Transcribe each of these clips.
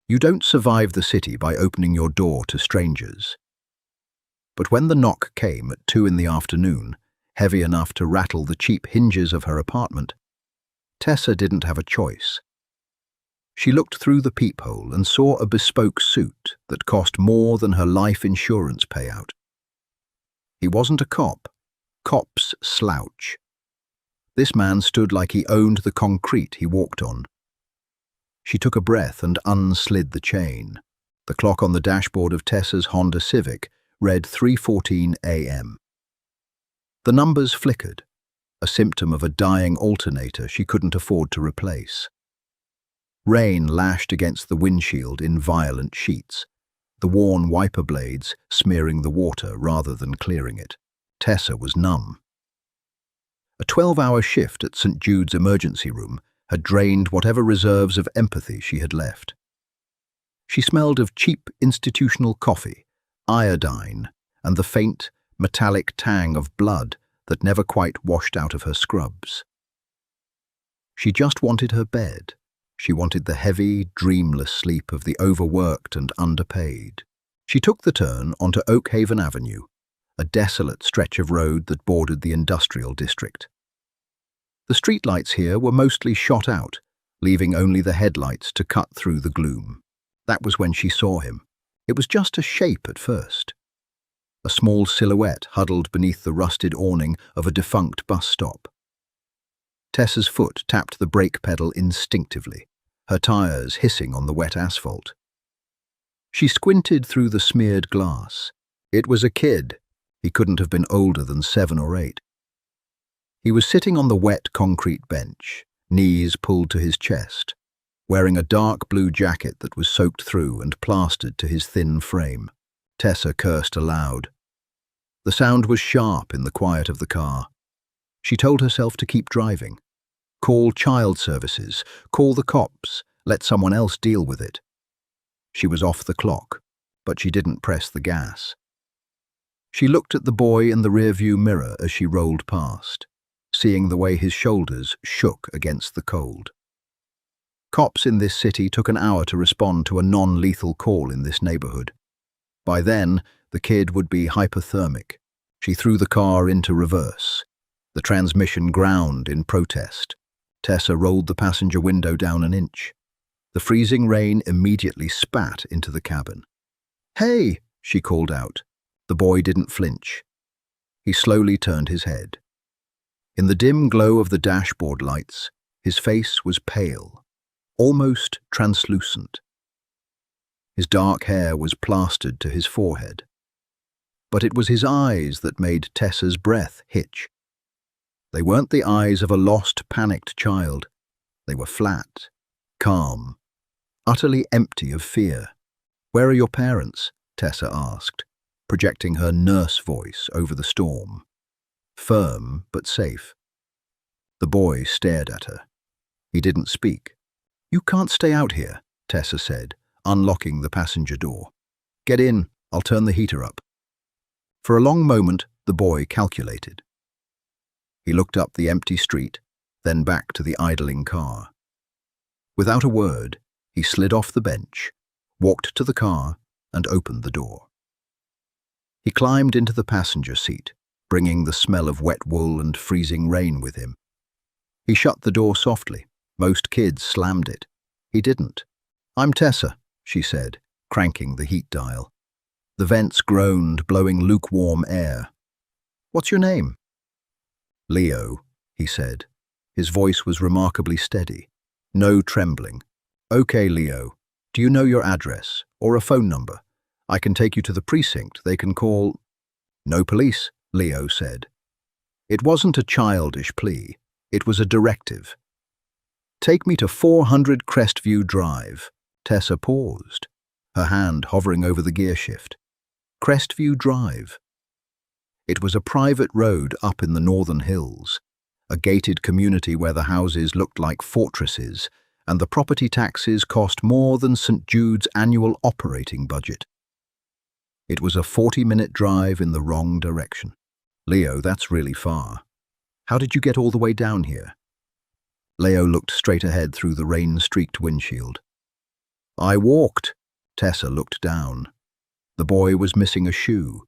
You don't survive the city by opening your door to strangers. But when the knock came at 2 in the afternoon, heavy enough to rattle the cheap hinges of her apartment, Tessa didn't have a choice. She looked through the peephole and saw a bespoke suit that cost more than her life insurance payout. He wasn't a cop. Cops slouch. This man stood like he owned the concrete he walked on. She took a breath and unslid the chain. The clock on the dashboard of Tessa's Honda Civic read 3:14 a.m. The numbers flickered, a symptom of a dying alternator she couldn't afford to replace. Rain lashed against the windshield in violent sheets, the worn wiper blades smearing the water rather than clearing it. Tessa was numb. A 12-hour shift at St. Jude's emergency room had drained whatever reserves of empathy she had left. She smelled of cheap institutional coffee, iodine, and the faint, metallic tang of blood that never quite washed out of her scrubs. She just wanted her bed. She wanted the heavy, dreamless sleep of the overworked and underpaid. She took the turn onto Oak Haven Avenue, a desolate stretch of road that bordered the industrial district. The streetlights here were mostly shot out, leaving only the headlights to cut through the gloom. That was when she saw him. It was just a shape at first. A small silhouette huddled beneath the rusted awning of a defunct bus stop. Tessa's foot tapped the brake pedal instinctively, her tires hissing on the wet asphalt. She squinted through the smeared glass. It was a kid. He couldn't have been older than 7 or 8. He was sitting on the wet concrete bench, knees pulled to his chest, wearing a dark blue jacket that was soaked through and plastered to his thin frame. Tessa cursed aloud. The sound was sharp in the quiet of the car. She told herself to keep driving. Call child services, call the cops, let someone else deal with it. She was off the clock, but she didn't press the gas. She looked at the boy in the rearview mirror as she rolled past, seeing the way his shoulders shook against the cold. Cops in this city took an hour to respond to a non-lethal call in this neighborhood. By then, the kid would be hypothermic. She threw the car into reverse. The transmission ground in protest. Tessa rolled the passenger window down an inch. The freezing rain immediately spat into the cabin. "Hey!" she called out. The boy didn't flinch. He slowly turned his head. In the dim glow of the dashboard lights, his face was pale, almost translucent. His dark hair was plastered to his forehead. But it was his eyes that made Tessa's breath hitch. They weren't the eyes of a lost, panicked child. They were flat, calm, utterly empty of fear. "Where are your parents?" Tessa asked, projecting her nurse voice over the storm. Firm, but safe. The boy stared at her. He didn't speak. "You can't stay out here," Tessa said, unlocking the passenger door. "Get in, I'll turn the heater up." For a long moment, the boy calculated. He looked up the empty street, then back to the idling car. Without a word, he slid off the bench, walked to the car, and opened the door. He climbed into the passenger seat, bringing the smell of wet wool and freezing rain with him. He shut the door softly. Most kids slammed it. He didn't. "I'm Tessa," she said, cranking the heat dial. The vents groaned, blowing lukewarm air. "What's your name?" "Leo," he said. His voice was remarkably steady. No trembling. "Okay, Leo. Do you know your address, or a phone number? I can take you to the precinct. They can call—" "No police," Leo said. It wasn't a childish plea. It was a directive. "Take me to 400 Crestview Drive." Tessa paused, her hand hovering over the gear shift. Crestview Drive. It was a private road up in the northern hills, a gated community where the houses looked like fortresses and the property taxes cost more than St. Jude's annual operating budget. It was a 40-minute drive in the wrong direction. "Leo, that's really far. How did you get all the way down here?" Leo looked straight ahead through the rain-streaked windshield. I walked. Tessa looked down. The boy was missing a shoe.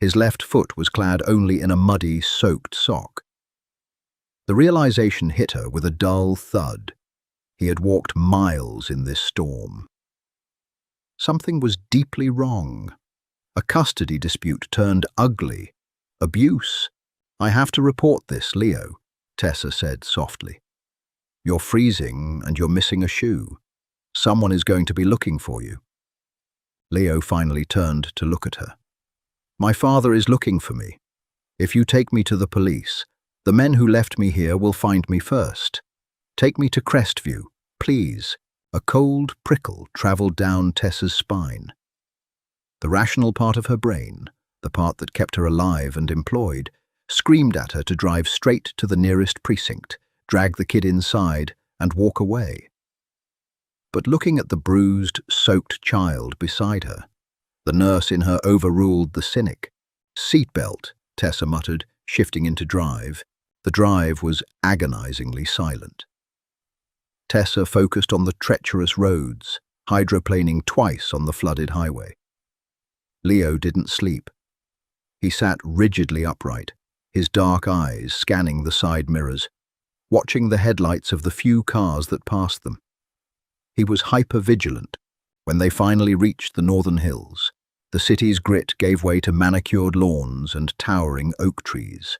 His left foot was clad only in a muddy, soaked sock. The realization hit her with a dull thud. He had walked miles in this storm. Something was deeply wrong. A custody dispute turned ugly. Abuse. I have to report this, Leo, Tessa said softly. You're freezing and you're missing a shoe. Someone is going to be looking for you. Leo finally turned to look at her. My father is looking for me. If you take me to the police, the men who left me here will find me first. Take me to Crestview, please. A cold prickle travelled down Tessa's spine. The rational part of her brain, the part that kept her alive and employed, screamed at her to drive straight to the nearest precinct, drag the kid inside, and walk away. But looking at the bruised, soaked child beside her, the nurse in her overruled the cynic. Seatbelt, Tessa muttered, shifting into drive. The drive was agonizingly silent. Tessa focused on the treacherous roads, hydroplaning twice on the flooded highway. Leo didn't sleep. He sat rigidly upright, his dark eyes scanning the side mirrors, watching the headlights of the few cars that passed them. He was hyper-vigilant. When they finally reached the northern hills, the city's grit gave way to manicured lawns and towering oak trees.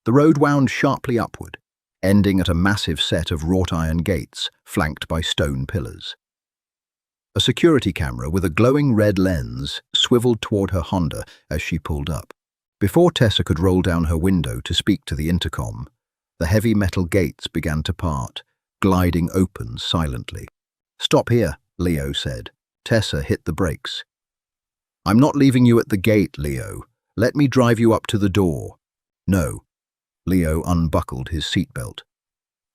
The road wound sharply upward, ending at a massive set of wrought iron gates flanked by stone pillars. A security camera with a glowing red lens swiveled toward her Honda as she pulled up. Before Tessa could roll down her window to speak to the intercom, the heavy metal gates began to part, gliding open silently. Stop here, Leo said. Tessa hit the brakes. I'm not leaving you at the gate, Leo. Let me drive you up to the door. No. Leo unbuckled his seatbelt.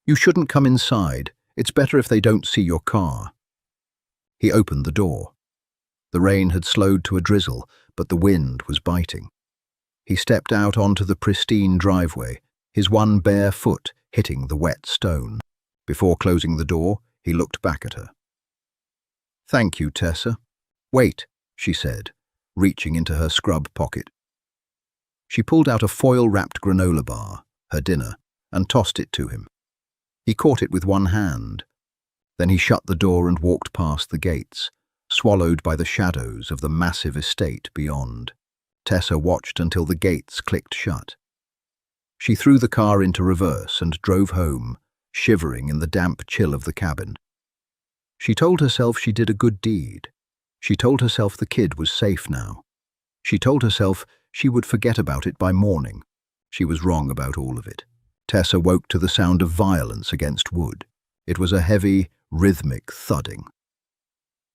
You shouldn't come inside. It's better if they don't see your car. He opened the door. The rain had slowed to a drizzle, but the wind was biting. He stepped out onto the pristine driveway, his one bare foot hitting the wet stone. Before closing the door, he looked back at her. Thank you, Tessa. Wait, she said, reaching into her scrub pocket. She pulled out a foil-wrapped granola bar, her dinner, and tossed it to him. He caught it with one hand. Then he shut the door and walked past the gates, swallowed by the shadows of the massive estate beyond. Tessa watched until the gates clicked shut. She threw the car into reverse and drove home, shivering in the damp chill of the cabin. She told herself she did a good deed. She told herself the kid was safe now. She told herself she would forget about it by morning. She was wrong about all of it. Tessa woke to the sound of violence against wood. It was a heavy, rhythmic thudding.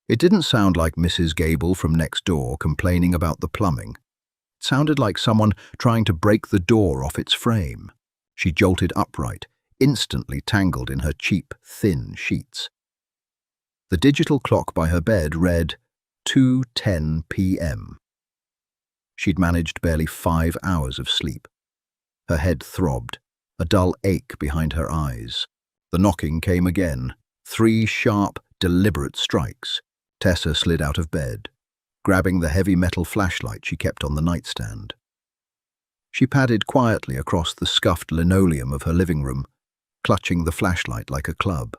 It didn't sound like Mrs. Gable from next door complaining about the plumbing. It sounded like someone trying to break the door off its frame. She jolted upright, instantly tangled in her cheap, thin sheets. The digital clock by her bed read 2:10 p.m. She'd managed barely 5 hours of sleep. Her head throbbed, a dull ache behind her eyes. The knocking came again. 3 sharp, deliberate strikes. Tessa slid out of bed, grabbing the heavy metal flashlight she kept on the nightstand. She padded quietly across the scuffed linoleum of her living room, clutching the flashlight like a club.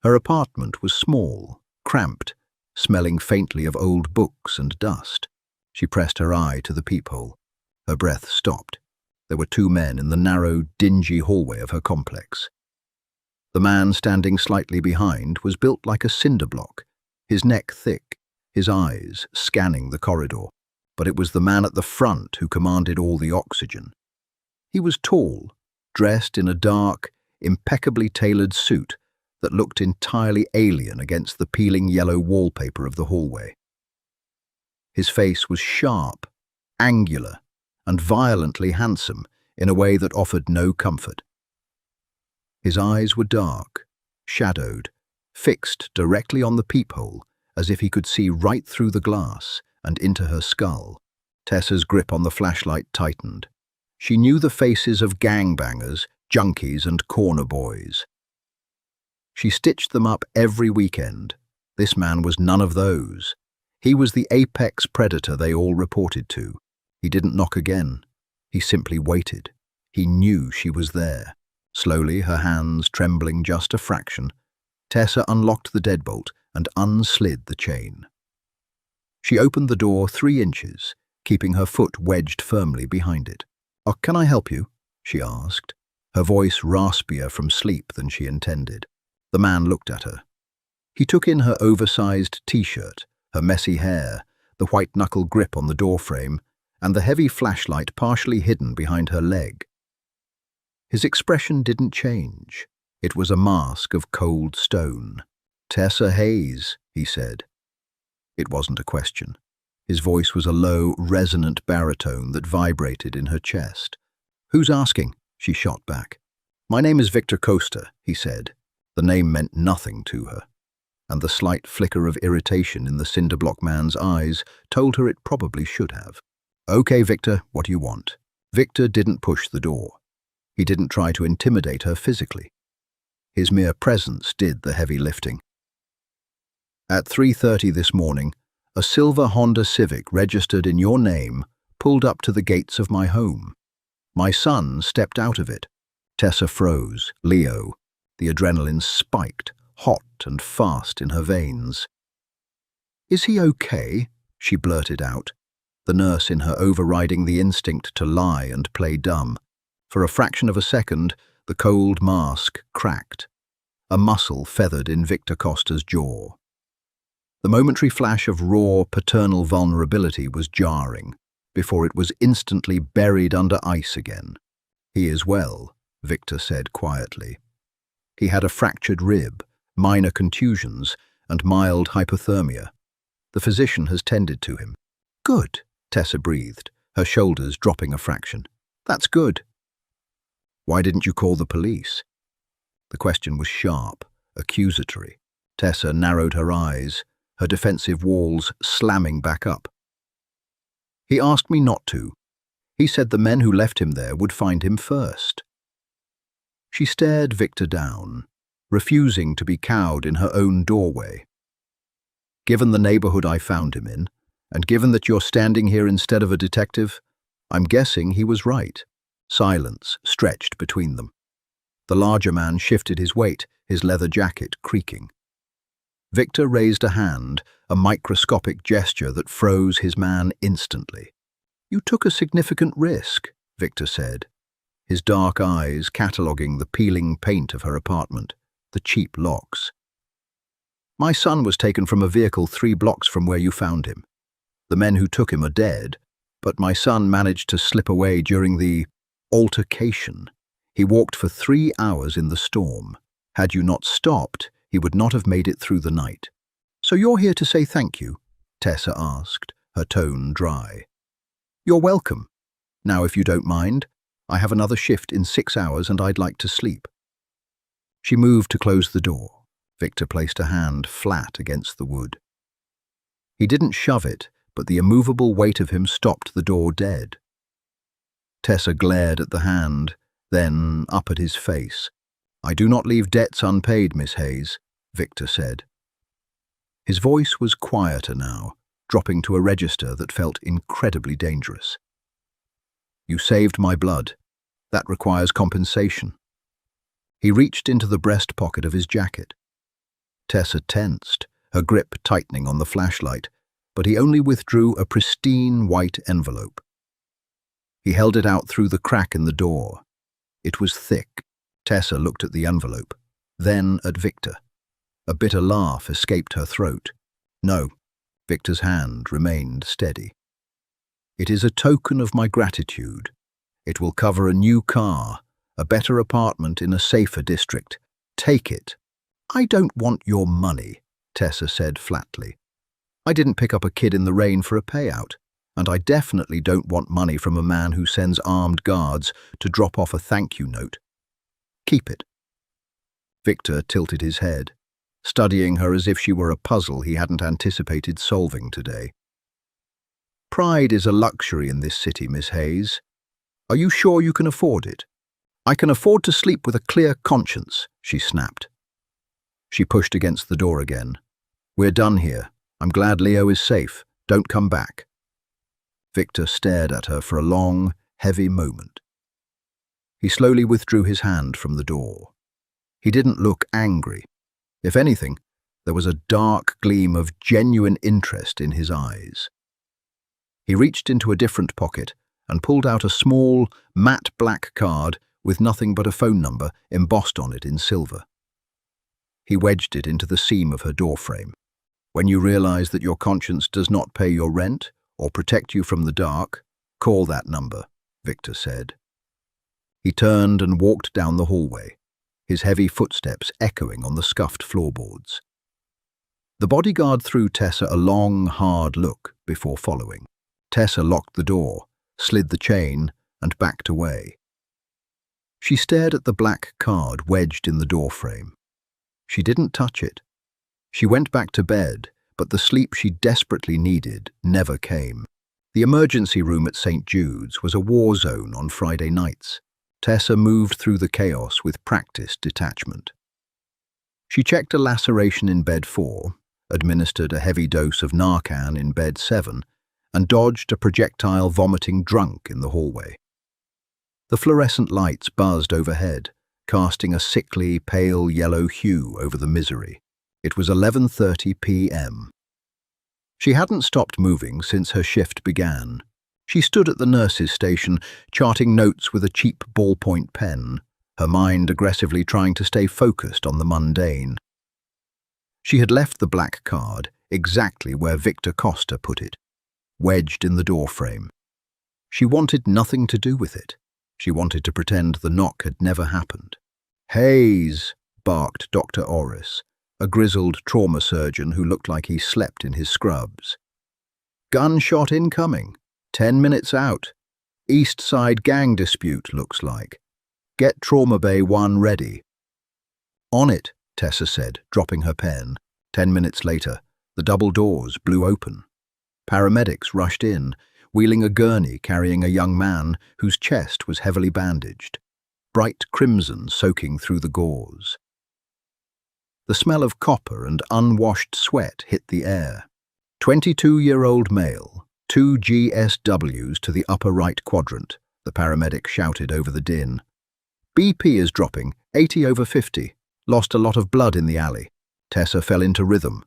Her apartment was small, cramped, smelling faintly of old books and dust. She pressed her eye to the peephole. Her breath stopped. There were 2 men in the narrow, dingy hallway of her complex. The man standing slightly behind was built like a cinder block, his neck thick, his eyes scanning the corridor. But it was the man at the front who commanded all the oxygen. He was tall, dressed in a dark, impeccably tailored suit that looked entirely alien against the peeling yellow wallpaper of the hallway. His face was sharp, angular, and violently handsome in a way that offered no comfort. His eyes were dark, shadowed, fixed directly on the peephole, as if he could see right through the glass and into her skull. Tessa's grip on the flashlight tightened. She knew the faces of gangbangers, junkies, and corner boys. She stitched them up every weekend. This man was none of those. He was the apex predator they all reported to. He didn't knock again. He simply waited. He knew she was there. Slowly, her hands trembling just a fraction, Tessa unlocked the deadbolt and unslid the chain. She opened the door 3 inches, keeping her foot wedged firmly behind it. "Oh, can I help you?" she asked, her voice raspier from sleep than she intended. The man looked at her. He took in her oversized t-shirt, her messy hair, the white-knuckle grip on the doorframe, and the heavy flashlight partially hidden behind her leg. His expression didn't change. It was a mask of cold stone. "Tessa Hayes," he said. It wasn't a question. His voice was a low, resonant baritone that vibrated in her chest. "Who's asking?" she shot back. "My name is Victor Costa," he said. The name meant nothing to her, and the slight flicker of irritation in the cinder-block man's eyes told her it probably should have. "Okay, Victor, what do you want?" Victor didn't push the door. He didn't try to intimidate her physically. His mere presence did the heavy lifting. At 3:30 this morning, a silver Honda Civic registered in your name pulled up to the gates of my home. My son stepped out of it. Tessa froze. Leo. The adrenaline spiked, hot and fast in her veins. "Is he okay?" she blurted out, the nurse in her overriding the instinct to lie and play dumb. For a fraction of a second, the cold mask cracked. A muscle feathered in Victor Costa's jaw. The momentary flash of raw, paternal vulnerability was jarring, before it was instantly buried under ice again. "He is well," Victor said quietly. He had a fractured rib, minor contusions, and mild hypothermia. The physician has tended to him. "Good," Tessa breathed, her shoulders dropping a fraction. "That's good." "Why didn't you call the police?" The question was sharp, accusatory. Tessa narrowed her eyes, her defensive walls slamming back up. "He asked me not to. He said the men who left him there would find him first." She stared Victor down, refusing to be cowed in her own doorway. "Given the neighborhood I found him in, and given that you're standing here instead of a detective, I'm guessing he was right." Silence stretched between them. The larger man shifted his weight, his leather jacket creaking. Victor raised a hand, a microscopic gesture that froze his man instantly. "You took a significant risk," Victor said, his dark eyes cataloguing the peeling paint of her apartment, the cheap locks. "My son was taken from a vehicle 3 blocks from where you found him. The men who took him are dead, but my son managed to slip away during the altercation. He walked for 3 hours in the storm. Had you not stopped, he would not have made it through the night." "So you're here to say thank you?" Tessa asked, her tone dry. "You're welcome. Now, if you don't mind, I have another shift in 6 hours and I'd like to sleep." She moved to close the door. Victor placed a hand flat against the wood. He didn't shove it, but the immovable weight of him stopped the door dead. Tessa glared at the hand, then up at his face. "I do not leave debts unpaid, Miss Hayes," Victor said. His voice was quieter now, dropping to a register that felt incredibly dangerous. "You saved my blood. That requires compensation." He reached into the breast pocket of his jacket. Tessa tensed, her grip tightening on the flashlight, but he only withdrew a pristine white envelope. He held it out through the crack in the door. It was thick. Tessa looked at the envelope, then at Victor. A bitter laugh escaped her throat. "No," Victor's hand remained steady. "It is a token of my gratitude. It will cover a new car, a better apartment in a safer district. Take it." "I don't want your money," Tessa said flatly. "I didn't pick up a kid in the rain for a payout, and I definitely don't want money from a man who sends armed guards to drop off a thank you note. Keep it." Victor tilted his head, studying her as if she were a puzzle he hadn't anticipated solving today. "Pride is a luxury in this city, Miss Hayes. Are you sure you can afford it?" "I can afford to sleep with a clear conscience," she snapped. She pushed against the door again. "We're done here. I'm glad Leo is safe. Don't come back." Victor stared at her for a long, heavy moment. He slowly withdrew his hand from the door. He didn't look angry. If anything, there was a dark gleam of genuine interest in his eyes. He reached into a different pocket and pulled out a small, matte black card with nothing but a phone number embossed on it in silver. He wedged it into the seam of her doorframe. "When you realize that your conscience does not pay your rent or protect you from the dark, call that number," Victor said. He turned and walked down the hallway, his heavy footsteps echoing on the scuffed floorboards. The bodyguard threw Tessa a long, hard look before following. Tessa locked the door, slid the chain, and backed away. She stared at the black card wedged in the doorframe. She didn't touch it. She went back to bed, but the sleep she desperately needed never came. The emergency room at St. Jude's was a war zone on Friday nights. Tessa moved through the chaos with practiced detachment. She checked a laceration in bed 4, administered a heavy dose of Narcan in bed 7, and dodged a projectile vomiting drunk in the hallway. The fluorescent lights buzzed overhead, casting a sickly, pale yellow hue over the misery. It was 11:30 p.m. She hadn't stopped moving since her shift began. She stood at the nurse's station, charting notes with a cheap ballpoint pen, her mind aggressively trying to stay focused on the mundane. She had left the black card exactly where Victor Costa put it, wedged in the doorframe. She wanted nothing to do with it. She wanted to pretend the knock had never happened. "Hayes," barked Dr. Orris, a grizzled trauma surgeon who looked like he slept in his scrubs. "Gunshot incoming. 10 minutes out. East Side gang dispute, looks like. Get Trauma Bay 1 ready." "On it," Tessa said, dropping her pen. 10 minutes later, the double doors blew open. Paramedics rushed in, wheeling a gurney carrying a young man whose chest was heavily bandaged, bright crimson soaking through the gauze. The smell of copper and unwashed sweat hit the air. 22-year-old male, 2 GSWs to the upper right quadrant, the paramedic shouted over the din. "BP is dropping, 80/50. Lost a lot of blood in the alley." Tessa fell into rhythm,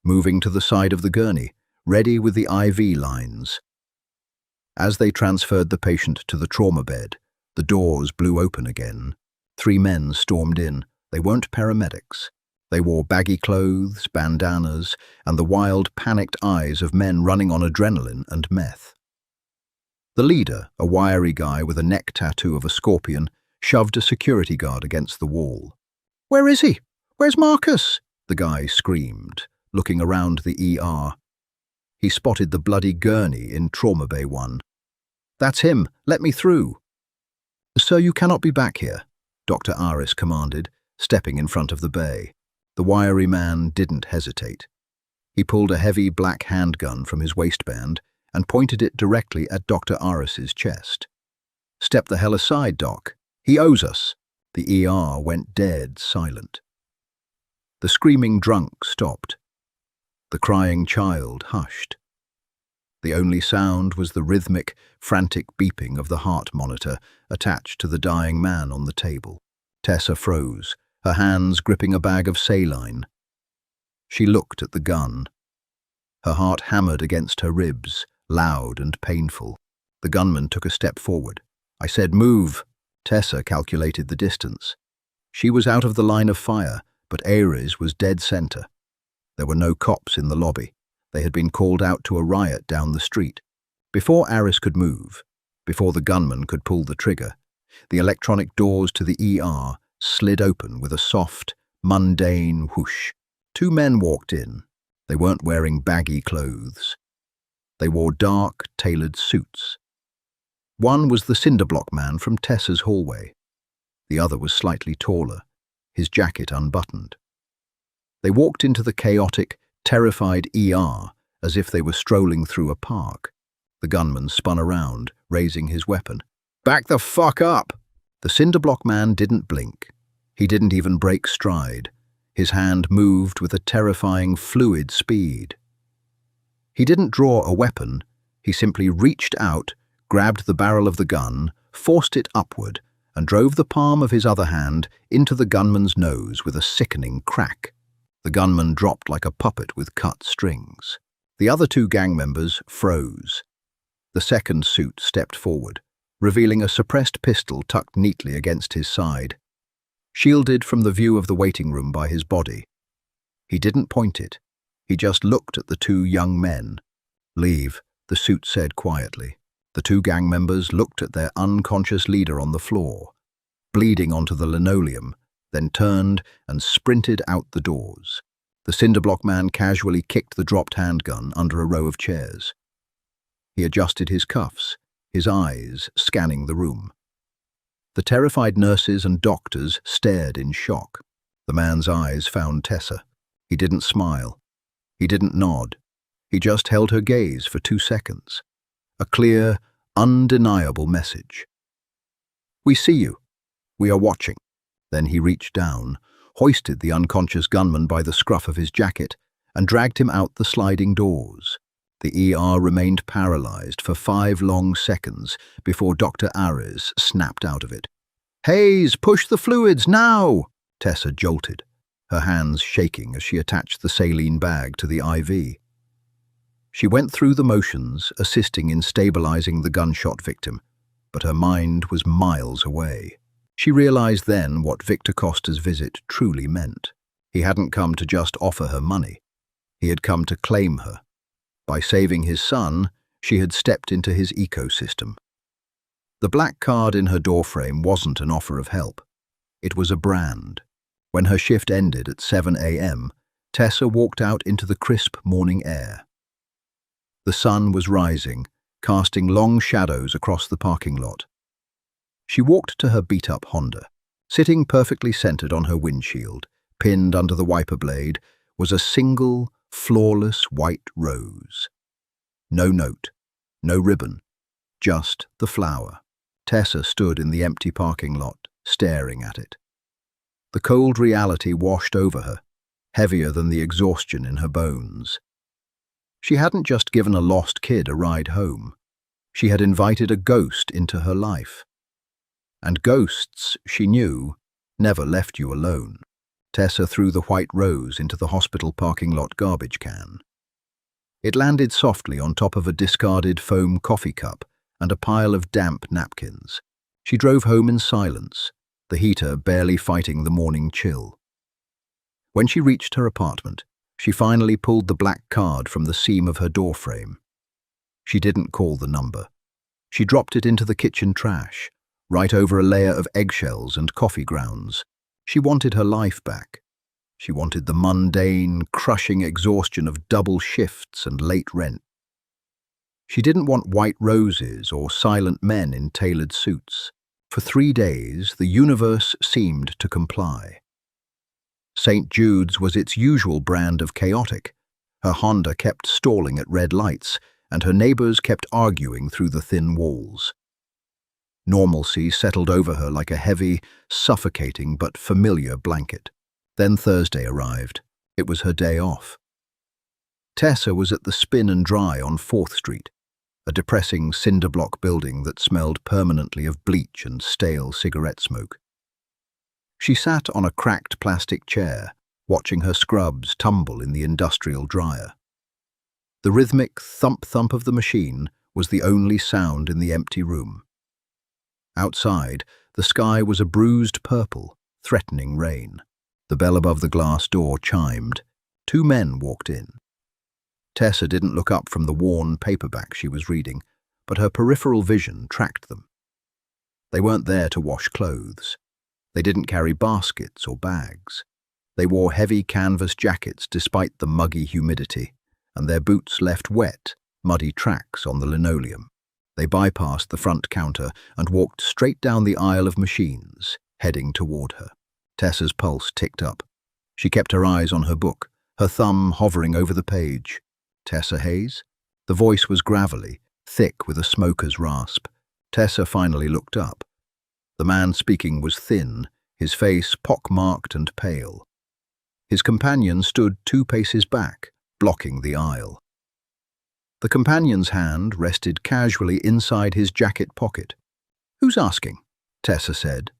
moving to the side of the gurney, ready with the IV lines. As they transferred the patient to the trauma bed, the doors blew open again. 3 men stormed in. They weren't paramedics. They wore baggy clothes, bandanas, and the wild, panicked eyes of men running on adrenaline and meth. The leader, a wiry guy with a neck tattoo of a scorpion, shoved a security guard against the wall. "Where is he? Where's Marcus?" the guy screamed, looking around the ER. He spotted the bloody gurney in Trauma Bay 1. "That's him. Let me through." "Sir, you cannot be back here," Dr. Aris commanded, stepping in front of the bay. The wiry man didn't hesitate. He pulled a heavy black handgun from his waistband and pointed it directly at Dr. Aris's chest. "Step the hell aside, Doc. He owes us." The ER went dead silent. The screaming drunk stopped. The crying child hushed. The only sound was the rhythmic, frantic beeping of the heart monitor attached to the dying man on the table. Tessa froze, her hands gripping a bag of saline. She looked at the gun. Her heart hammered against her ribs, loud and painful. The gunman took a step forward. "I said move." Tessa calculated the distance. She was out of the line of fire, but Ares was dead center. There were no cops in the lobby. They had been called out to a riot down the street. Before Ares could move, before the gunman could pull the trigger, the electronic doors to the ER slid open with a soft, mundane whoosh. 2 men walked in. They weren't wearing baggy clothes. They wore dark, tailored suits. One was the cinderblock man from Tessa's hallway. The other was slightly taller, his jacket unbuttoned. They walked into the chaotic, terrified ER as if they were strolling through a park. The gunman spun around, raising his weapon. "Back the fuck up!" The cinderblock man didn't blink. He didn't even break stride. His hand moved with a terrifying fluid speed. He didn't draw a weapon. He simply reached out, grabbed the barrel of the gun, forced it upward, and drove the palm of his other hand into the gunman's nose with a sickening crack. The gunman dropped like a puppet with cut strings. The other two gang members froze. The second suit stepped forward, revealing a suppressed pistol tucked neatly against his side, shielded from the view of the waiting room by his body. He didn't point it. He just looked at the two young men. "Leave," the suit said quietly. The two gang members looked at their unconscious leader on the floor, bleeding onto the linoleum, then turned and sprinted out the doors. The cinderblock man casually kicked the dropped handgun under a row of chairs. He adjusted his cuffs, his eyes scanning the room. The terrified nurses and doctors stared in shock. The man's eyes found Tessa. He didn't smile. He didn't nod. He just held her gaze for 2 seconds. A clear, undeniable message. "We see you. We are watching." Then he reached down, hoisted the unconscious gunman by the scruff of his jacket, and dragged him out the sliding doors. The ER remained paralyzed for 5 long seconds before Dr. Ares snapped out of it. "Hayes, push the fluids now!" Tessa jolted, her hands shaking as she attached the saline bag to the IV. She went through the motions, assisting in stabilizing the gunshot victim, but her mind was miles away. She realized then what Victor Costa's visit truly meant. He hadn't come to just offer her money. He had come to claim her. By saving his son, she had stepped into his ecosystem. The black card in her doorframe wasn't an offer of help. It was a brand. When her shift ended at 7 a.m., Tessa walked out into the crisp morning air. The sun was rising, casting long shadows across the parking lot. She walked to her beat-up Honda. Sitting perfectly centered on her windshield, pinned under the wiper blade, was a single, flawless white rose. No note, no ribbon, just the flower. Tessa stood in the empty parking lot, staring at it. The cold reality washed over her, heavier than the exhaustion in her bones. She hadn't just given a lost kid a ride home. She had invited a ghost into her life. And ghosts, she knew, never left you alone. Tessa threw the white rose into the hospital parking lot garbage can. It landed softly on top of a discarded foam coffee cup and a pile of damp napkins. She drove home in silence, the heater barely fighting the morning chill. When she reached her apartment, she finally pulled the black card from the seam of her doorframe. She didn't call the number. She dropped it into the kitchen trash, right over a layer of eggshells and coffee grounds. She wanted her life back. She wanted the mundane, crushing exhaustion of double shifts and late rent. She didn't want white roses or silent men in tailored suits. For 3 days, the universe seemed to comply. St. Jude's was its usual brand of chaotic. Her Honda kept stalling at red lights, and her neighbors kept arguing through the thin walls. Normalcy settled over her like a heavy, suffocating but familiar blanket. Then Thursday arrived. It was her day off. Tessa was at the Spin and Dry on 4th Street, a depressing cinder-block building that smelled permanently of bleach and stale cigarette smoke. She sat on a cracked plastic chair, watching her scrubs tumble in the industrial dryer. The rhythmic thump-thump of the machine was the only sound in the empty room. Outside, the sky was a bruised purple, threatening rain. The bell above the glass door chimed. 2 men walked in. Tessa didn't look up from the worn paperback she was reading, but her peripheral vision tracked them. They weren't there to wash clothes. They didn't carry baskets or bags. They wore heavy canvas jackets despite the muggy humidity, and their boots left wet, muddy tracks on the linoleum. They bypassed the front counter and walked straight down the aisle of machines, heading toward her. Tessa's pulse ticked up. She kept her eyes on her book, her thumb hovering over the page. Tessa Hayes? The voice was gravelly, thick with a smoker's rasp. Tessa finally looked up. The man speaking was thin, his face pock-marked and pale. His companion stood 2 paces back, blocking the aisle. The companion's hand rested casually inside his jacket pocket. "Who's asking?" Tessa said.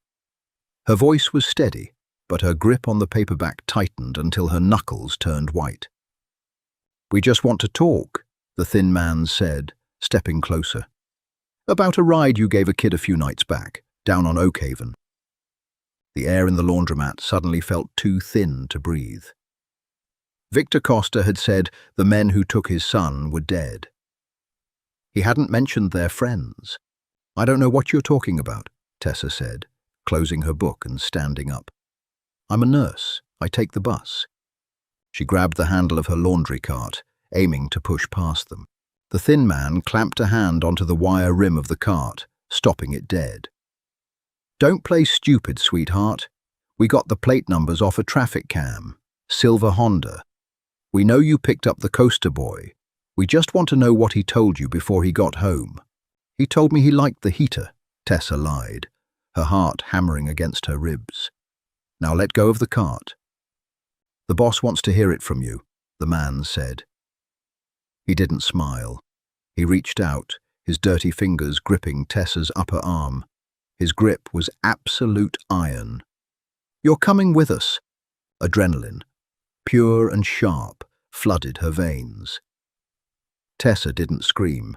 Her voice was steady, but her grip on the paperback tightened until her knuckles turned white. "We just want to talk," the thin man said, stepping closer. "About a ride you gave a kid a few nights back, down on Oakhaven." The air in the laundromat suddenly felt too thin to breathe. Victor Costa had said the men who took his son were dead. He hadn't mentioned their friends. "I don't know what you're talking about," Tessa said, closing her book and standing up. "I'm a nurse. I take the bus." She grabbed the handle of her laundry cart, aiming to push past them. The thin man clamped a hand onto the wire rim of the cart, stopping it dead. "Don't play stupid, sweetheart. We got the plate numbers off a traffic cam. Silver Honda. We know you picked up the Costa boy. We just want to know what he told you before he got home." "He told me he liked the heater," Tessa lied, her heart hammering against her ribs. "Now let go of the cart." "The boss wants to hear it from you," the man said. He didn't smile. He reached out, his dirty fingers gripping Tessa's upper arm. His grip was absolute iron. "You're coming with us." Adrenaline, pure and sharp, flooded her veins. Tessa didn't scream.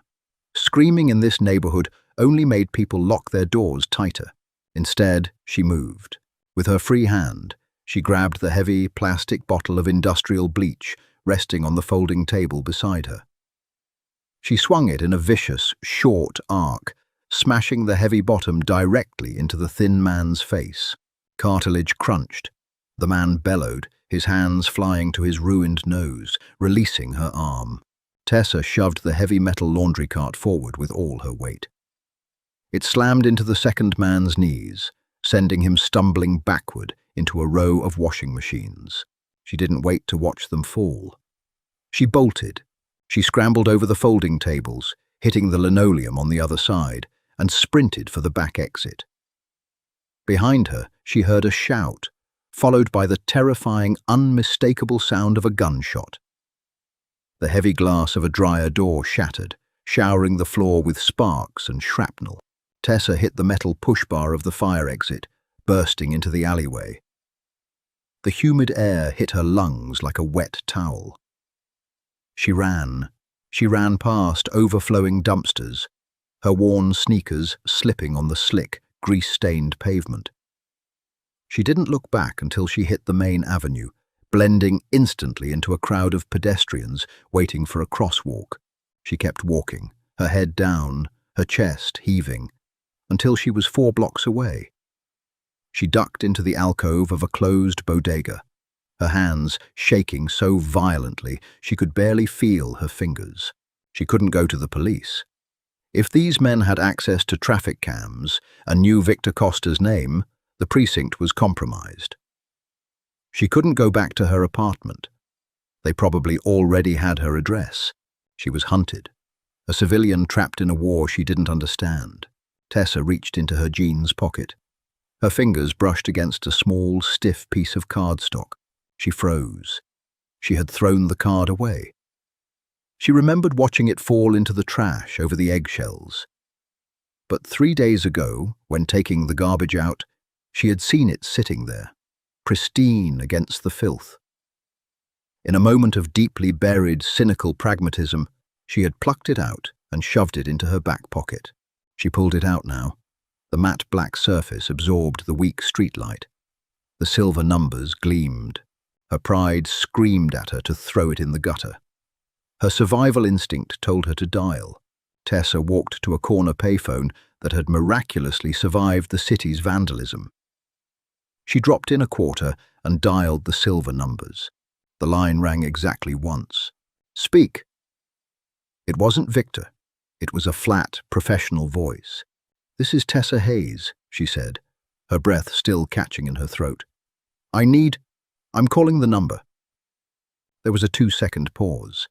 Screaming in this neighborhood only made people lock their doors tighter. Instead, she moved. With her free hand, she grabbed the heavy plastic bottle of industrial bleach resting on the folding table beside her. She swung it in a vicious, short arc, smashing the heavy bottom directly into the thin man's face. Cartilage crunched. The man bellowed, his hands flying to his ruined nose, releasing her arm. Tessa shoved the heavy metal laundry cart forward with all her weight. It slammed into the second man's knees, sending him stumbling backward into a row of washing machines. She didn't wait to watch them fall. She bolted. She scrambled over the folding tables, hitting the linoleum on the other side, and sprinted for the back exit. Behind her, she heard a shout, followed by the terrifying, unmistakable sound of a gunshot. The heavy glass of a dryer door shattered, showering the floor with sparks and shrapnel. Tessa hit the metal push bar of the fire exit, bursting into the alleyway. The humid air hit her lungs like a wet towel. She ran past overflowing dumpsters, her worn sneakers slipping on the slick, grease-stained pavement. She didn't look back until she hit the main avenue, blending instantly into a crowd of pedestrians waiting for a crosswalk. She kept walking, her head down, her chest heaving, until she was 4 blocks away. She ducked into the alcove of a closed bodega, her hands shaking so violently she could barely feel her fingers. She couldn't go to the police. If these men had access to traffic cams and knew Victor Costa's name, the precinct was compromised. She couldn't go back to her apartment. They probably already had her address. She was hunted, a civilian trapped in a war she didn't understand. Tessa reached into her jeans pocket. Her fingers brushed against a small, stiff piece of cardstock. She froze. She had thrown the card away. She remembered watching it fall into the trash over the eggshells. But 3 days ago, when taking the garbage out, she had seen it sitting there, pristine against the filth. In a moment of deeply buried, cynical pragmatism, she had plucked it out and shoved it into her back pocket. She pulled it out now. The matte black surface absorbed the weak streetlight. The silver numbers gleamed. Her pride screamed at her to throw it in the gutter. Her survival instinct told her to dial. Tessa walked to a corner payphone that had miraculously survived the city's vandalism. She dropped in a quarter and dialed the silver numbers. The line rang exactly once. "Speak." It wasn't Victor. It was a flat, professional voice. "This is Tessa Hayes," she said, her breath still catching in her throat. I'm calling the number." There was a 2-second pause.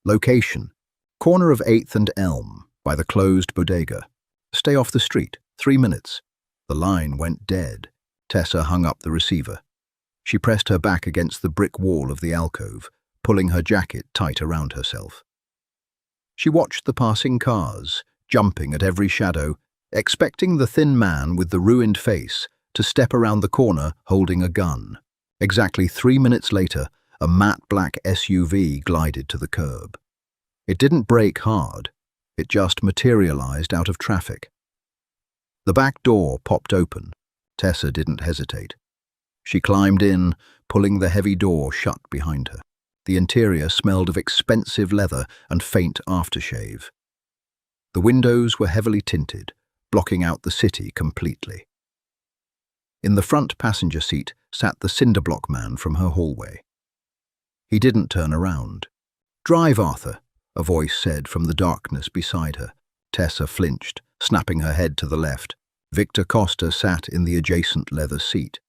"Location: corner of 8th and Elm, by the closed bodega. Stay off the street, 3 minutes." The line went dead. Tessa hung up the receiver. She pressed her back against the brick wall of the alcove, pulling her jacket tight around herself. She watched the passing cars, jumping at every shadow, expecting the thin man with the ruined face to step around the corner holding a gun. Exactly 3 minutes later, a matte black SUV glided to the curb. It didn't brake hard, it just materialized out of traffic. The back door popped open. Tessa didn't hesitate. She climbed in, pulling the heavy door shut behind her. The interior smelled of expensive leather and faint aftershave. The windows were heavily tinted, blocking out the city completely. In the front passenger seat sat the cinderblock man from her hallway. He didn't turn around. "Drive, Arthur," a voice said from the darkness beside her. Tessa flinched, snapping her head to the left. Victor Costa sat in the adjacent leather seat.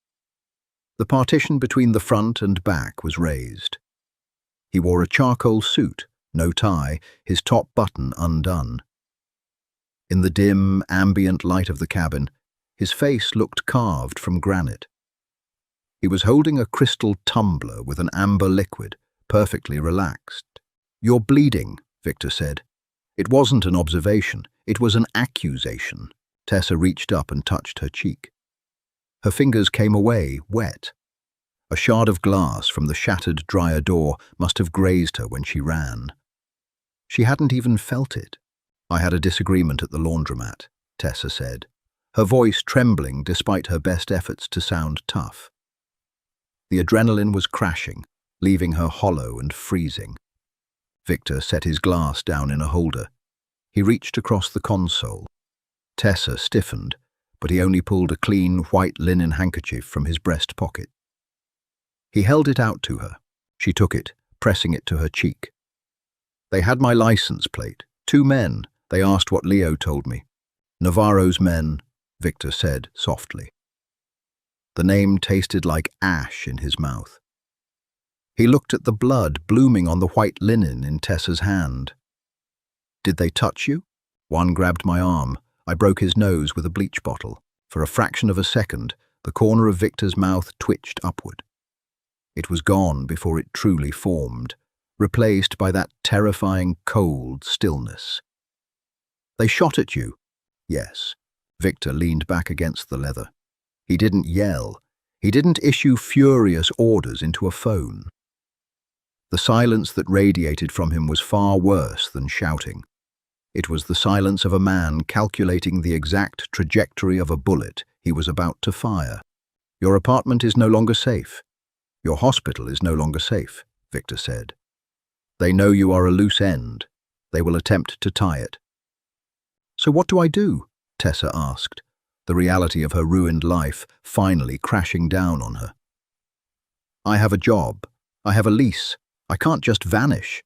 The partition between the front and back was raised. He wore a charcoal suit, no tie, his top button undone. In the dim, ambient light of the cabin, his face looked carved from granite. He was holding a crystal tumbler with an amber liquid, perfectly relaxed. "You're bleeding," Victor said. It wasn't an observation, it was an accusation. Tessa reached up and touched her cheek. Her fingers came away, wet. A shard of glass from the shattered dryer door must have grazed her when she ran. She hadn't even felt it. "I had a disagreement at the laundromat," Tessa said, her voice trembling despite her best efforts to sound tough. The adrenaline was crashing, leaving her hollow and freezing. Victor set his glass down in a holder. He reached across the console. Tessa stiffened, but he only pulled a clean, white linen handkerchief from his breast pocket. He held it out to her. She took it, pressing it to her cheek. "They had my license plate. 2 men. They asked what Leo told me. Navarro's men," Victor said softly. The name tasted like ash in his mouth. He looked at the blood blooming on the white linen in Tessa's hand. "Did they touch you?" One grabbed my arm. I broke his nose with a bleach bottle. For a fraction of a second, the corner of Victor's mouth twitched upward. It was gone before it truly formed, replaced by that terrifying cold stillness. "They shot at you?" "Yes." Victor leaned back against the leather. He didn't yell. He didn't issue furious orders into a phone. The silence that radiated from him was far worse than shouting. It was the silence of a man calculating the exact trajectory of a bullet he was about to fire. "Your apartment is no longer safe. Your hospital is no longer safe," Victor said. "They know you are a loose end. They will attempt to tie it." "So what do I do?" Tessa asked, the reality of her ruined life finally crashing down on her. "I have a job. I have a lease. I can't just vanish."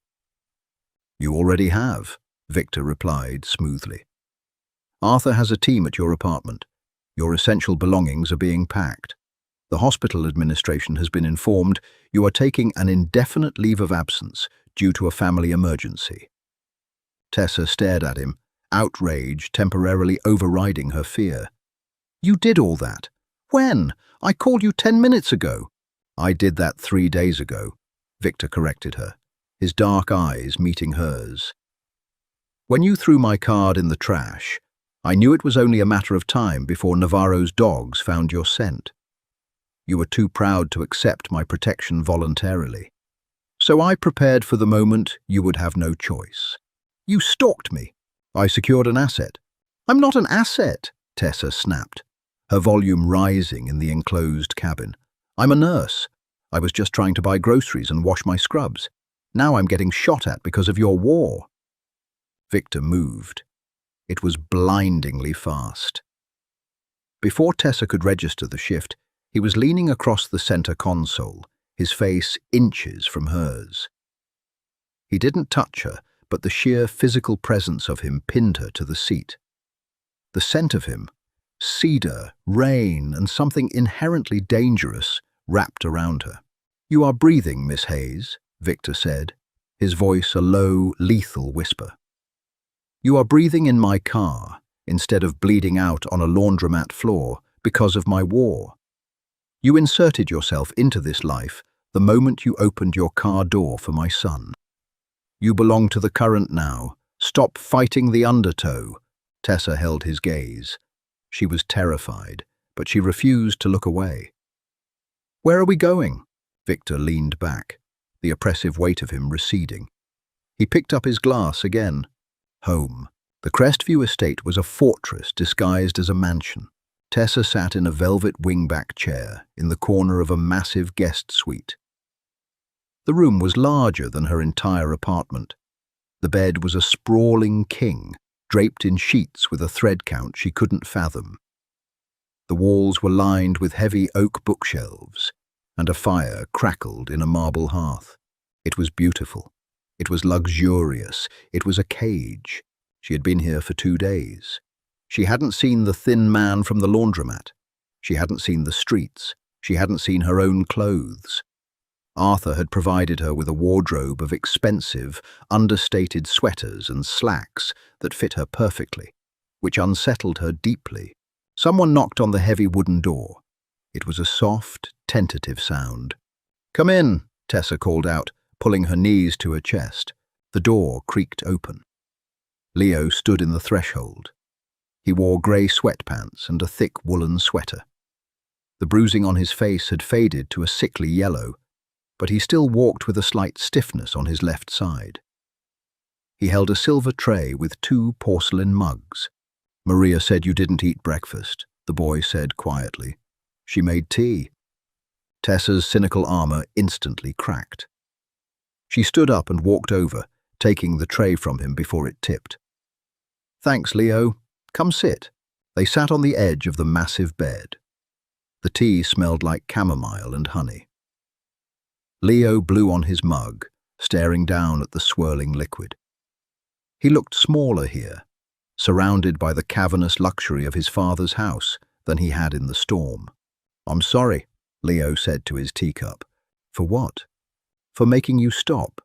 "You already have," Victor replied smoothly. "Arthur has a team at your apartment. Your essential belongings are being packed. The hospital administration has been informed you are taking an indefinite leave of absence due to a family emergency." Tessa stared at him, outrage temporarily overriding her fear. "You did all that? When? I called you 10 minutes ago." "I did that 3 days ago," Victor corrected her, his dark eyes meeting hers. "When you threw my card in the trash, I knew it was only a matter of time before Navarro's dogs found your scent. You were too proud to accept my protection voluntarily. So I prepared for the moment you would have no choice. You stalked me. I secured an asset." "I'm not an asset," Tessa snapped, her volume rising in the enclosed cabin. "I'm a nurse. I was just trying to buy groceries and wash my scrubs. Now I'm getting shot at because of your war." Victor moved. It was blindingly fast. Before Tessa could register the shift, he was leaning across the center console, his face inches from hers. He didn't touch her, but the sheer physical presence of him pinned her to the seat. The scent of him, cedar, rain, and something inherently dangerous, wrapped around her. "You are breathing, Miss Hayes," Victor said, his voice a low, lethal whisper. "You are breathing in my car instead of bleeding out on a laundromat floor because of my war." You inserted yourself into this life the moment you opened your car door for my son. You belong to the current now. Stop fighting the undertow." Tessa held his gaze. She was terrified, but she refused to look away. "Where are we going?" Victor leaned back, the oppressive weight of him receding. He picked up his glass again. Home. The Crestview estate was a fortress disguised as a mansion. Tessa sat in a velvet wingback chair in the corner of a massive guest suite. The room was larger than her entire apartment. The bed was a sprawling king, draped in sheets with a thread count she couldn't fathom. The walls were lined with heavy oak bookshelves, and a fire crackled in a marble hearth. It was beautiful. It was luxurious. It was a cage. She had been here for 2 days. She hadn't seen the thin man from the laundromat. She hadn't seen the streets. She hadn't seen her own clothes. Arthur had provided her with a wardrobe of expensive, understated sweaters and slacks that fit her perfectly, which unsettled her deeply. Someone knocked on the heavy wooden door. It was a soft, tentative sound. "Come in," Tessa called out, pulling her knees to her chest. The door creaked open. Leo stood in the threshold. He wore grey sweatpants and a thick woolen sweater. The bruising on his face had faded to a sickly yellow, but he still walked with a slight stiffness on his left side. He held a silver tray with 2 porcelain mugs. "Maria said you didn't eat breakfast," the boy said quietly. "She made tea." Tessa's cynical armor instantly cracked. She stood up and walked over, taking the tray from him before it tipped. "Thanks, Leo. Come sit." They sat on the edge of the massive bed. The tea smelled like chamomile and honey. Leo blew on his mug, staring down at the swirling liquid. He looked smaller here, surrounded by the cavernous luxury of his father's house, than he had in the storm. "I'm sorry," Leo said to his teacup. "For what?" "For making you stop."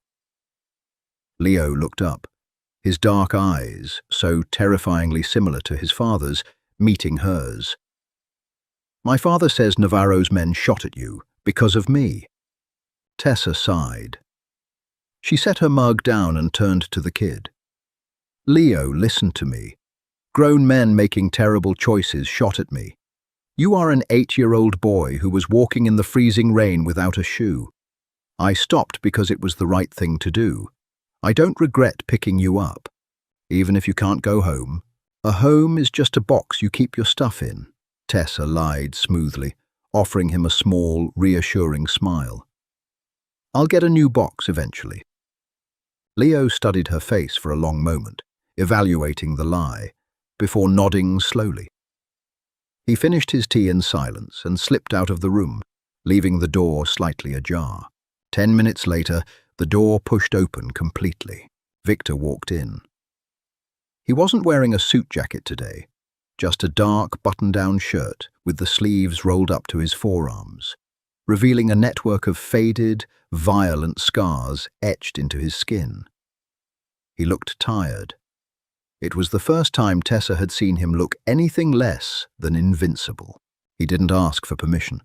Leo looked up, his dark eyes, so terrifyingly similar to his father's, meeting hers. "My father says Navarro's men shot at you because of me." Tessa sighed. She set her mug down and turned to the kid. "Leo, listen to me. Grown men making terrible choices shot at me. You are an 8-year-old boy who was walking in the freezing rain without a shoe. I stopped because it was the right thing to do. I don't regret picking you up. Even if you can't go home. A home is just a box you keep your stuff in," Tessa lied smoothly, offering him a small, reassuring smile. "I'll get a new box eventually." Leo studied her face for a long moment, evaluating the lie, before nodding slowly. He finished his tea in silence and slipped out of the room, leaving the door slightly ajar. 10 minutes later, the door pushed open completely. Victor walked in. He wasn't wearing a suit jacket today, just a dark button-down shirt with the sleeves rolled up to his forearms, revealing a network of faded, violent scars etched into his skin. He looked tired. It was the first time Tessa had seen him look anything less than invincible. He didn't ask for permission.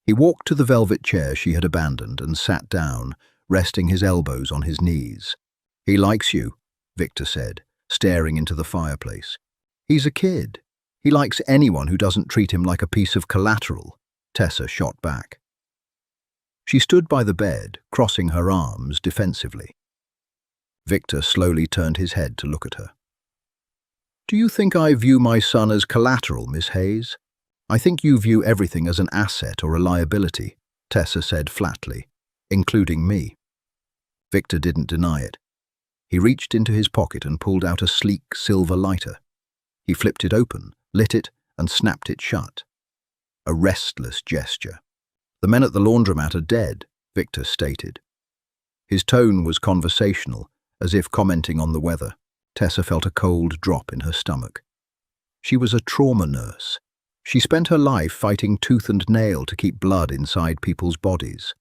He walked to the velvet chair she had abandoned and sat down, resting his elbows on his knees. "He likes you," Victor said, staring into the fireplace. "He's a kid. He likes anyone who doesn't treat him like a piece of collateral," Tessa shot back. She stood by the bed, crossing her arms defensively. Victor slowly turned his head to look at her. "Do you think I view my son as collateral, Miss Hayes? I think you view everything as an asset or a liability," Tessa said flatly, "including me." Victor didn't deny it. He reached into his pocket and pulled out a sleek silver lighter. He flipped it open, lit it, and snapped it shut. A restless gesture. "The men at the laundromat are dead," Victor stated. His tone was conversational, as if commenting on the weather. Tessa felt a cold drop in her stomach. She was a trauma nurse. She spent her life fighting tooth and nail to keep blood inside people's bodies.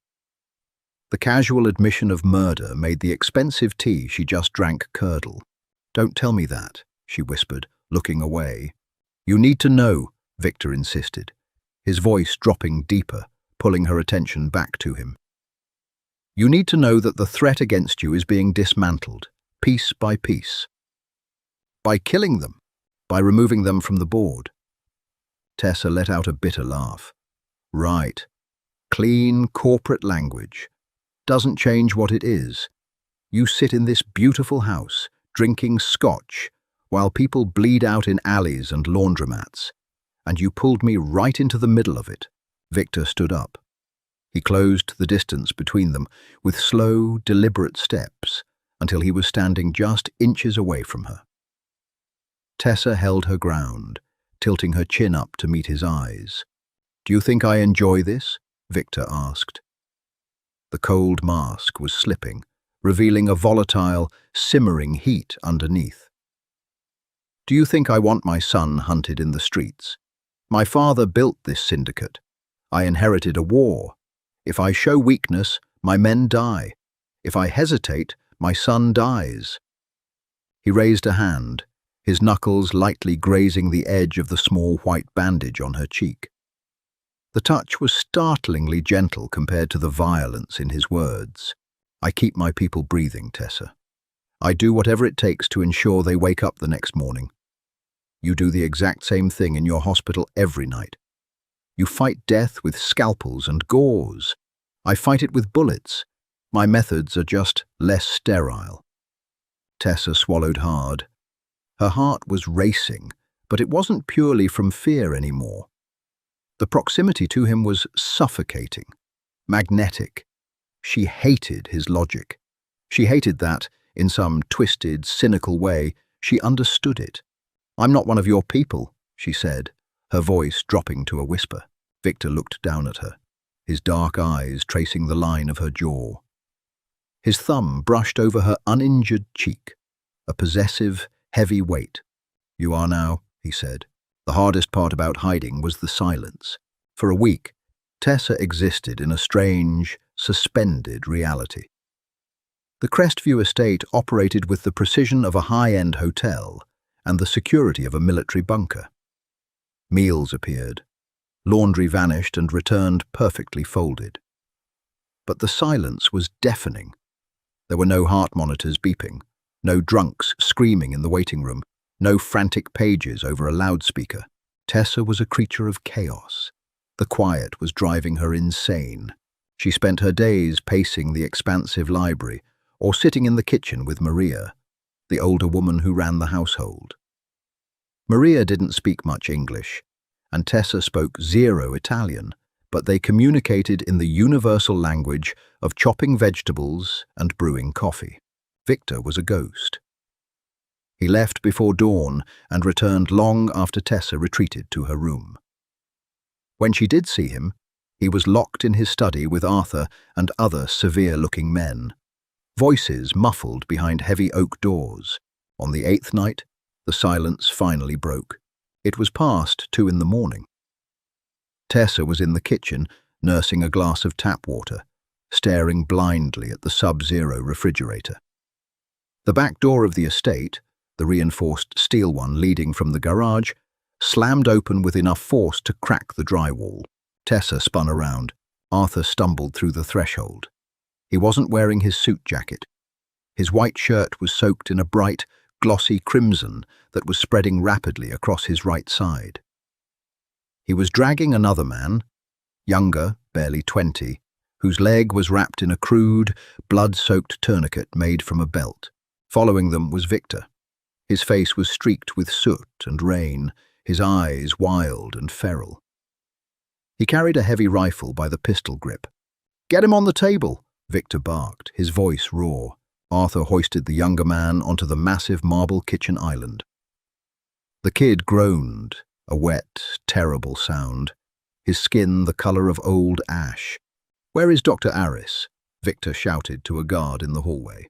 The casual admission of murder made the expensive tea she just drank curdle. "Don't tell me that," she whispered, looking away. "You need to know," Victor insisted. his voice dropping deeper, pulling her attention back to him. You need to know that the threat against you is being dismantled, piece by piece. By killing them, by removing them from the board. Tessa let out a bitter laugh. Right. Clean corporate language. Doesn't change what it is. You sit in this beautiful house, drinking scotch, while people bleed out in alleys and laundromats, and you pulled me right into the middle of it. Victor stood up. He closed the distance between them with slow, deliberate steps until he was standing just inches away from her. Tessa held her ground, tilting her chin up to meet his eyes. Do you think I enjoy this? Victor asked. The cold mask was slipping, revealing a volatile, simmering heat underneath. Do you think I want my son hunted in the streets? My father built this syndicate. I inherited a war. If I show weakness, my men die. If I hesitate, my son dies. He raised a hand, his knuckles lightly grazing the edge of the small white bandage on her cheek. The touch was startlingly gentle compared to the violence in his words. I keep my people breathing, Tessa. I do whatever it takes to ensure they wake up the next morning. You do the exact same thing in your hospital every night. You fight death with scalpels and gauze. I fight it with bullets. My methods are just less sterile. Tessa swallowed hard. Her heart was racing, but it wasn't purely from fear anymore. The proximity to him was suffocating, magnetic. She hated his logic. She hated that, in some twisted, cynical way, she understood it. I'm not one of your people, she said, her voice dropping to a whisper. Victor looked down at her, his dark eyes tracing the line of her jaw. His thumb brushed over her uninjured cheek, a possessive, heavy weight. You are now, he said. The hardest part about hiding was the silence. For a week, Tessa existed in a strange, suspended reality. The Crestview estate operated with the precision of a high-end hotel and the security of a military bunker. Meals appeared. Laundry vanished and returned perfectly folded. But the silence was deafening. There were no heart monitors beeping, no drunks screaming in the waiting room, no frantic pages over a loudspeaker. Tessa was a creature of chaos. The quiet was driving her insane. She spent her days pacing the expansive library or sitting in the kitchen with Maria, the older woman who ran the household. Maria didn't speak much English, and Tessa spoke zero Italian, but they communicated in the universal language of chopping vegetables and brewing coffee. Victor was a ghost. He left before dawn and returned long after Tessa retreated to her room. When she did see him, he was locked in his study with Arthur and other severe-looking men. Voices muffled behind heavy oak doors. On the 8th night, the silence finally broke. It was past 2 in the morning. Tessa was in the kitchen, nursing a glass of tap water, staring blindly at the sub-zero refrigerator. The back door of the estate, the reinforced steel one leading from the garage, slammed open with enough force to crack the drywall. Tessa spun around. Arthur stumbled through the threshold. He wasn't wearing his suit jacket. His white shirt was soaked in a bright, glossy crimson that was spreading rapidly across his right side. He was dragging another man, younger, barely 20, whose leg was wrapped in a crude, blood-soaked tourniquet made from a belt. Following them was Victor. His face was streaked with soot and rain, his eyes wild and feral. He carried a heavy rifle by the pistol grip. "Get him on the table," Victor barked, his voice raw. Arthur hoisted the younger man onto the massive marble kitchen island. The kid groaned, a wet, terrible sound, his skin the color of old ash. "Where is Dr. Aris?" Victor shouted to a guard in the hallway.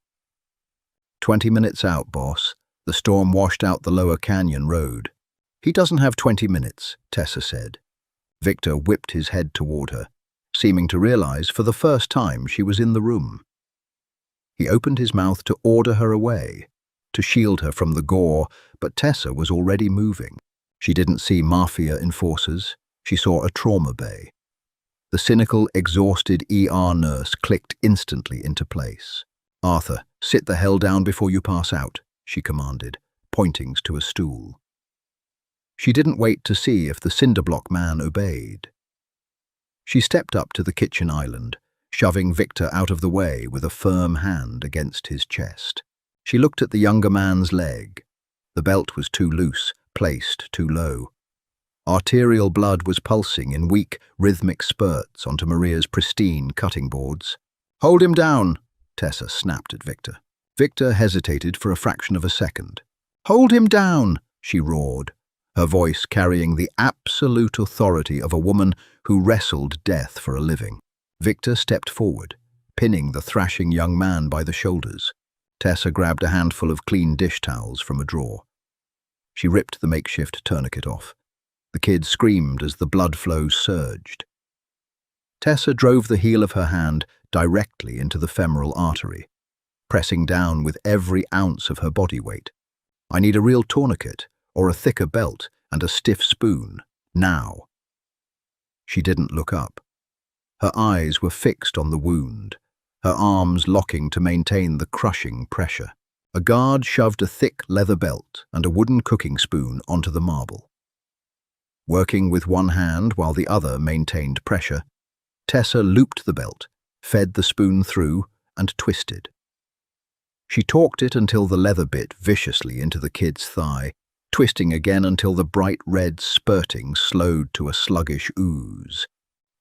20 minutes out, boss. The storm washed out the lower canyon road. He doesn't have 20 minutes, Tessa said. Victor whipped his head toward her, seeming to realize for the first time she was in the room. He opened his mouth to order her away, to shield her from the gore, but Tessa was already moving. She didn't see mafia enforcers. She saw a trauma bay. The cynical, exhausted ER nurse clicked instantly into place. "Arthur, sit the hell down before you pass out," she commanded, pointing to a stool. She didn't wait to see if the cinderblock man obeyed. She stepped up to the kitchen island, shoving Victor out of the way with a firm hand against his chest. She looked at the younger man's leg. The belt was too loose, placed too low. Arterial blood was pulsing in weak, rhythmic spurts onto Maria's pristine cutting boards. "Hold him down," Tessa snapped at Victor. Victor hesitated for a fraction of a second. "Hold him down," she roared, her voice carrying the absolute authority of a woman who wrestled death for a living. Victor stepped forward, pinning the thrashing young man by the shoulders. Tessa grabbed a handful of clean dish towels from a drawer. She ripped the makeshift tourniquet off. The kid screamed as the blood flow surged. Tessa drove the heel of her hand directly into the femoral artery, pressing down with every ounce of her body weight. "I need a real tourniquet, or a thicker belt, and a stiff spoon, now." She didn't look up. Her eyes were fixed on the wound, her arms locking to maintain the crushing pressure. A guard shoved a thick leather belt and a wooden cooking spoon onto the marble. Working with one hand while the other maintained pressure, Tessa looped the belt, fed the spoon through, and twisted. She torqued it until the leather bit viciously into the kid's thigh, twisting again until the bright red spurting slowed to a sluggish ooze.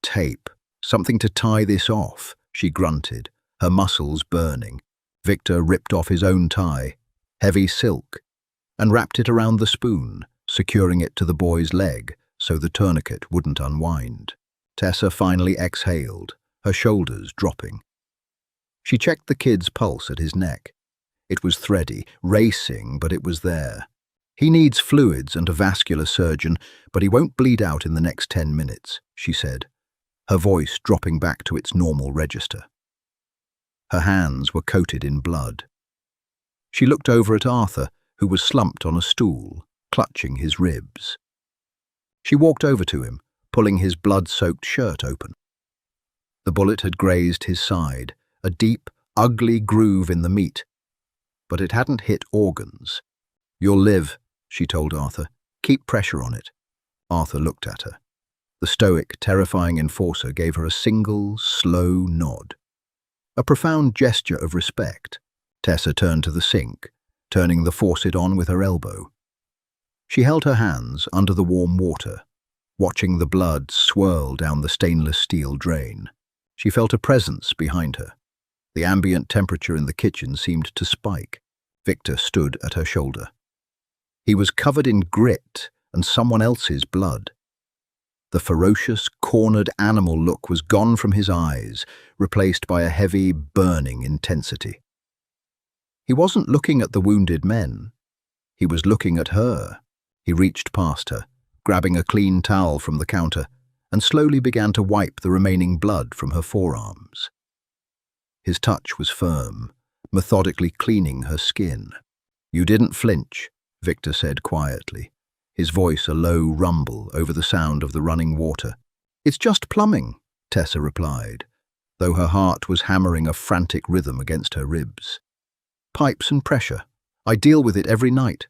"Tape, something to tie this off," she grunted, her muscles burning. Victor ripped off his own tie, heavy silk, and wrapped it around the spoon, securing it to the boy's leg so the tourniquet wouldn't unwind. Tessa finally exhaled, her shoulders dropping. She checked the kid's pulse at his neck. It was thready, racing, but it was there. "He needs fluids and a vascular surgeon, but he won't bleed out in the next 10 minutes, she said, her voice dropping back to its normal register. Her hands were coated in blood. She looked over at Arthur, who was slumped on a stool, clutching his ribs. She walked over to him, pulling his blood-soaked shirt open. The bullet had grazed his side, a deep, ugly groove in the meat, but it hadn't hit organs. "You'll live," she told Arthur. "Keep pressure on it." Arthur looked at her. The stoic, terrifying enforcer gave her a single, slow nod. A profound gesture of respect. Tessa turned to the sink, turning the faucet on with her elbow. She held her hands under the warm water, watching the blood swirl down the stainless steel drain. She felt a presence behind her. The ambient temperature in the kitchen seemed to spike. Victor stood at her shoulder. He was covered in grit and someone else's blood. The ferocious, cornered animal look was gone from his eyes, replaced by a heavy, burning intensity. He wasn't looking at the wounded men. He was looking at her. He reached past her, grabbing a clean towel from the counter, and slowly began to wipe the remaining blood from her forearms. His touch was firm, methodically cleaning her skin. "You didn't flinch," Victor said quietly, his voice a low rumble over the sound of the running water. "It's just plumbing," Tessa replied, though her heart was hammering a frantic rhythm against her ribs. "Pipes and pressure. I deal with it every night."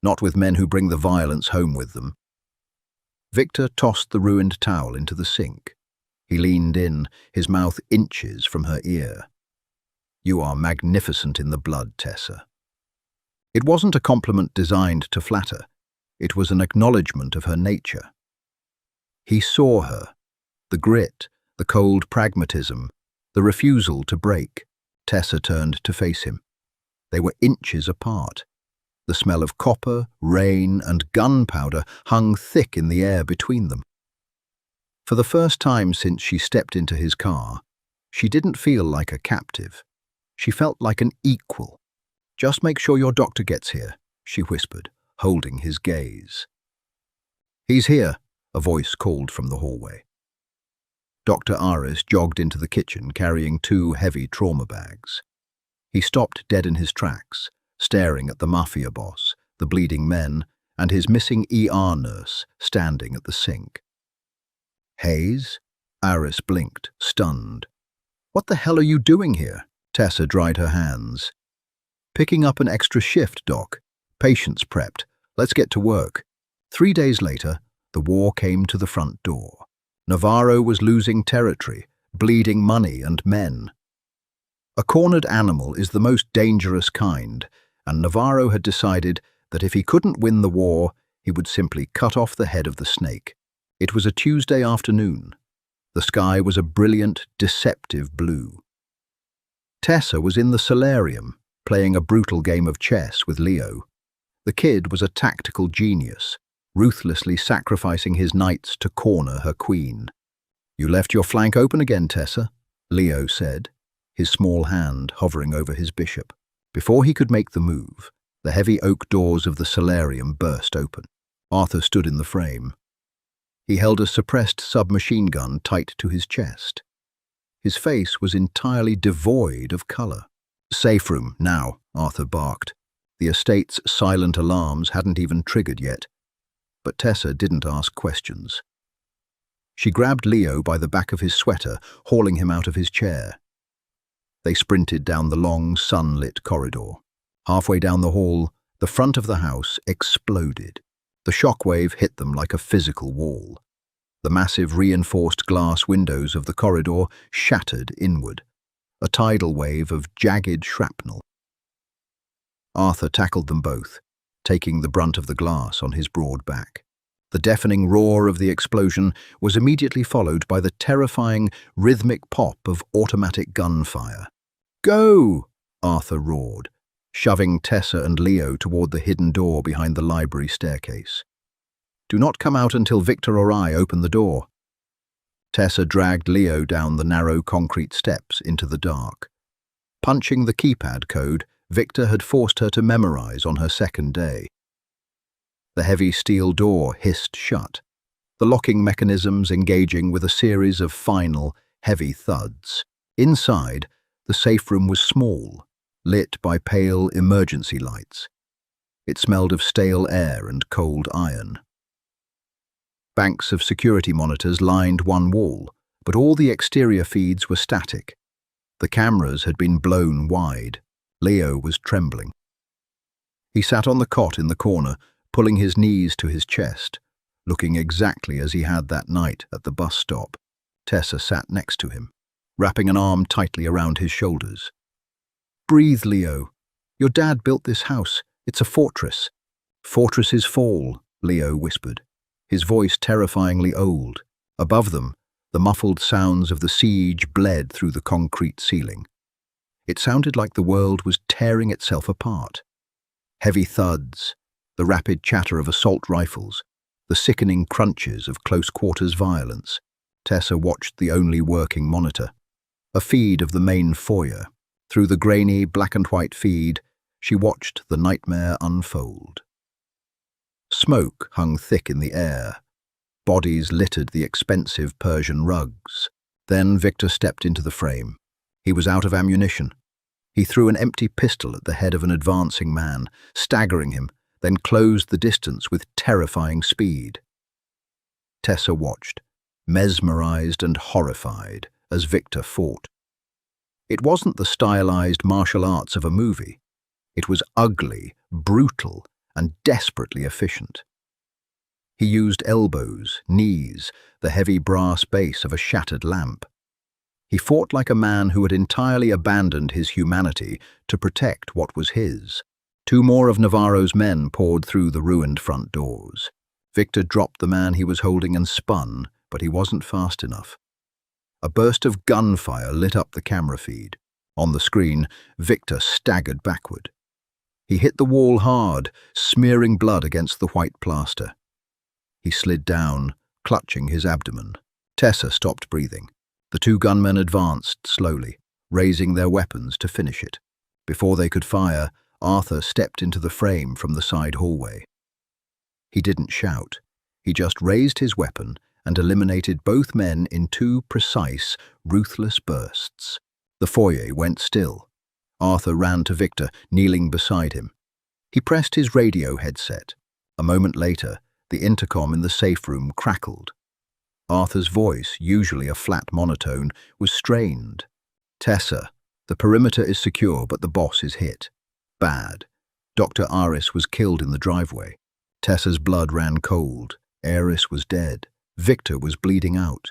"Not with men who bring the violence home with them." Victor tossed the ruined towel into the sink. He leaned in, his mouth inches from her ear. "You are magnificent in the blood, Tessa." It wasn't a compliment designed to flatter. It was an acknowledgement of her nature. He saw her, the grit, the cold pragmatism, the refusal to break. Tessa turned to face him. They were inches apart. The smell of copper, rain, and gunpowder hung thick in the air between them. For the first time since she stepped into his car, she didn't feel like a captive. She felt like an equal. "Just make sure your doctor gets here," she whispered, holding his gaze. "He's here," a voice called from the hallway. Dr. Aris jogged into the kitchen carrying 2 heavy trauma bags. He stopped dead in his tracks, staring at the mafia boss, the bleeding men, and his missing ER nurse standing at the sink. Hayes? Aris blinked, stunned. What the hell are you doing here? Tessa dried her hands. Picking up an extra shift, Doc. Patients prepped. Let's get to work. 3 days later, the war came to the front door. Navarro was losing territory, bleeding money and men. A cornered animal is the most dangerous kind, and Navarro had decided that if he couldn't win the war, he would simply cut off the head of the snake. It was a Tuesday afternoon. The sky was a brilliant, deceptive blue. Tessa was in the solarium, playing a brutal game of chess with Leo. The kid was a tactical genius, ruthlessly sacrificing his knights to corner her queen. You left your flank open again, Tessa, Leo said, his small hand hovering over his bishop. Before he could make the move, the heavy oak doors of the solarium burst open. Arthur stood in the frame. He held a suppressed submachine gun tight to his chest. His face was entirely devoid of colour. Safe room, now, Arthur barked. The estate's silent alarms hadn't even triggered yet. But Tessa didn't ask questions. She grabbed Leo by the back of his sweater, hauling him out of his chair. They sprinted down the long, sunlit corridor. Halfway down the hall, the front of the house exploded. The shockwave hit them like a physical wall. The massive reinforced glass windows of the corridor shattered inward, a tidal wave of jagged shrapnel. Arthur tackled them both, taking the brunt of the glass on his broad back. The deafening roar of the explosion was immediately followed by the terrifying, rhythmic pop of automatic gunfire. "Go!" Arthur roared, shoving Tessa and Leo toward the hidden door behind the library staircase. "Do not come out until Victor or I open the door." Tessa dragged Leo down the narrow concrete steps into the dark. Punching the keypad code Victor had forced her to memorize on her second day. The heavy steel door hissed shut, the locking mechanisms engaging with a series of final, heavy thuds. Inside, the safe room was small, lit by pale emergency lights. It smelled of stale air and cold iron. Banks of security monitors lined one wall, but all the exterior feeds were static. The cameras had been blown wide. Leo was trembling. He sat on the cot in the corner, pulling his knees to his chest, looking exactly as he had that night at the bus stop. Tessa sat next to him, wrapping an arm tightly around his shoulders. "Breathe, Leo. Your dad built this house. It's a fortress." "Fortresses fall," Leo whispered, his voice terrifyingly old. Above them, the muffled sounds of the siege bled through the concrete ceiling. It sounded like the world was tearing itself apart. Heavy thuds, the rapid chatter of assault rifles, the sickening crunches of close-quarters violence. Tessa watched the only working monitor, a feed of the main foyer. Through the grainy black-and-white feed, she watched the nightmare unfold. Smoke hung thick in the air. Bodies littered the expensive Persian rugs. Then Victor stepped into the frame. He was out of ammunition. He threw an empty pistol at the head of an advancing man, staggering him, then closed the distance with terrifying speed. Tessa watched, mesmerized and horrified, as Victor fought. It wasn't the stylized martial arts of a movie. It was ugly, brutal, and desperately efficient. He used elbows, knees, the heavy brass base of a shattered lamp. He fought like a man who had entirely abandoned his humanity to protect what was his. 2 more of Navarro's men poured through the ruined front doors. Victor dropped the man he was holding and spun, but he wasn't fast enough. A burst of gunfire lit up the camera feed. On the screen, Victor staggered backward. He hit the wall hard, smearing blood against the white plaster. He slid down, clutching his abdomen. Tessa stopped breathing. The 2 gunmen advanced slowly, raising their weapons to finish it. Before they could fire, Arthur stepped into the frame from the side hallway. He didn't shout. He just raised his weapon and eliminated both men in 2 precise, ruthless bursts. The foyer went still. Arthur ran to Victor, kneeling beside him. He pressed his radio headset. A moment later, the intercom in the safe room crackled. Arthur's voice, usually a flat monotone, was strained. "Tessa, the perimeter is secure, but the boss is hit. Bad. Dr. Aris was killed in the driveway. Tessa's blood ran cold. Aris was dead. Victor was bleeding out.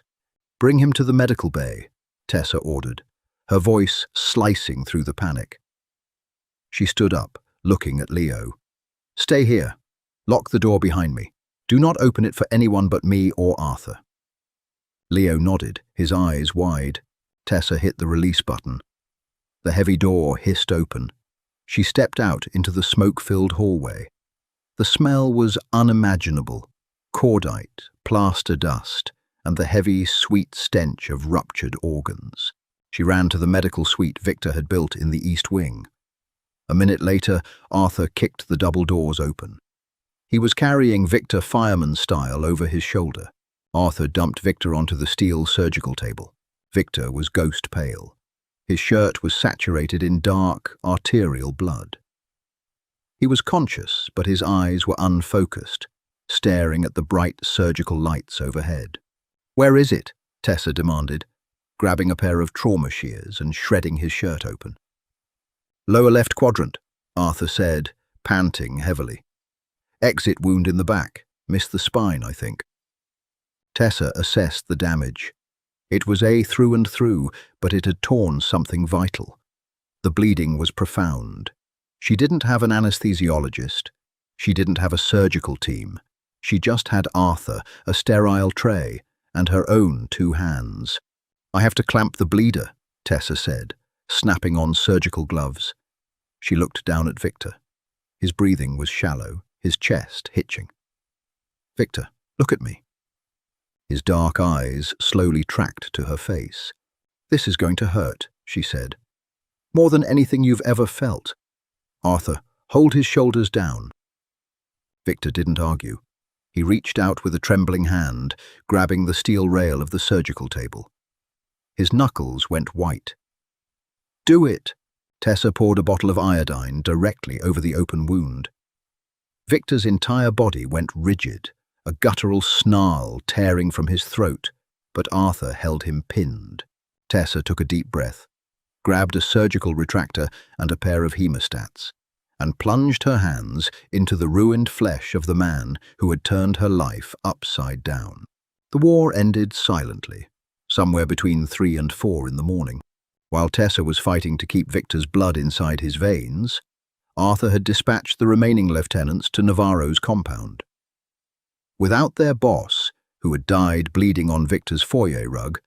Bring him to the medical bay," Tessa ordered, her voice slicing through the panic. She stood up, looking at Leo. "Stay here. Lock the door behind me. Do not open it for anyone but me or Arthur." Leo nodded, his eyes wide. Tessa hit the release button. The heavy door hissed open. She stepped out into the smoke-filled hallway. The smell was unimaginable: cordite, plaster dust, and the heavy, sweet stench of ruptured organs. She ran to the medical suite Victor had built in the east wing. A minute later, Arthur kicked the double doors open. He was carrying Victor fireman style over his shoulder. Arthur dumped Victor onto the steel surgical table. Victor was ghost pale. His shirt was saturated in dark, arterial blood. He was conscious, but his eyes were unfocused, staring at the bright surgical lights overhead. "Where is it?" Tessa demanded, grabbing a pair of trauma shears and shredding his shirt open. "Lower left quadrant," Arthur said, panting heavily. "Exit wound in the back. Missed the spine, I think." Tessa assessed the damage. It was through and through, but it had torn something vital. The bleeding was profound. She didn't have an anesthesiologist. She didn't have a surgical team. She just had Arthur, a sterile tray, and her own 2 hands. "I have to clamp the bleeder," Tessa said, snapping on surgical gloves. She looked down at Victor. His breathing was shallow, his chest hitching. "Victor, look at me." His dark eyes slowly tracked to her face. "This is going to hurt," she said. "More than anything you've ever felt. Arthur, hold his shoulders down." Victor didn't argue. He reached out with a trembling hand, grabbing the steel rail of the surgical table. His knuckles went white. "Do it!" Tessa poured a bottle of iodine directly over the open wound. Victor's entire body went rigid, a guttural snarl tearing from his throat, but Arthur held him pinned. Tessa took a deep breath, grabbed a surgical retractor and a pair of hemostats, and plunged her hands into the ruined flesh of the man who had turned her life upside down. The war ended silently, somewhere between 3 and 4 in the morning. While Tessa was fighting to keep Victor's blood inside his veins, Arthur had dispatched the remaining lieutenants to Navarro's compound. Without their boss, who had died bleeding on Victor's foyer rug,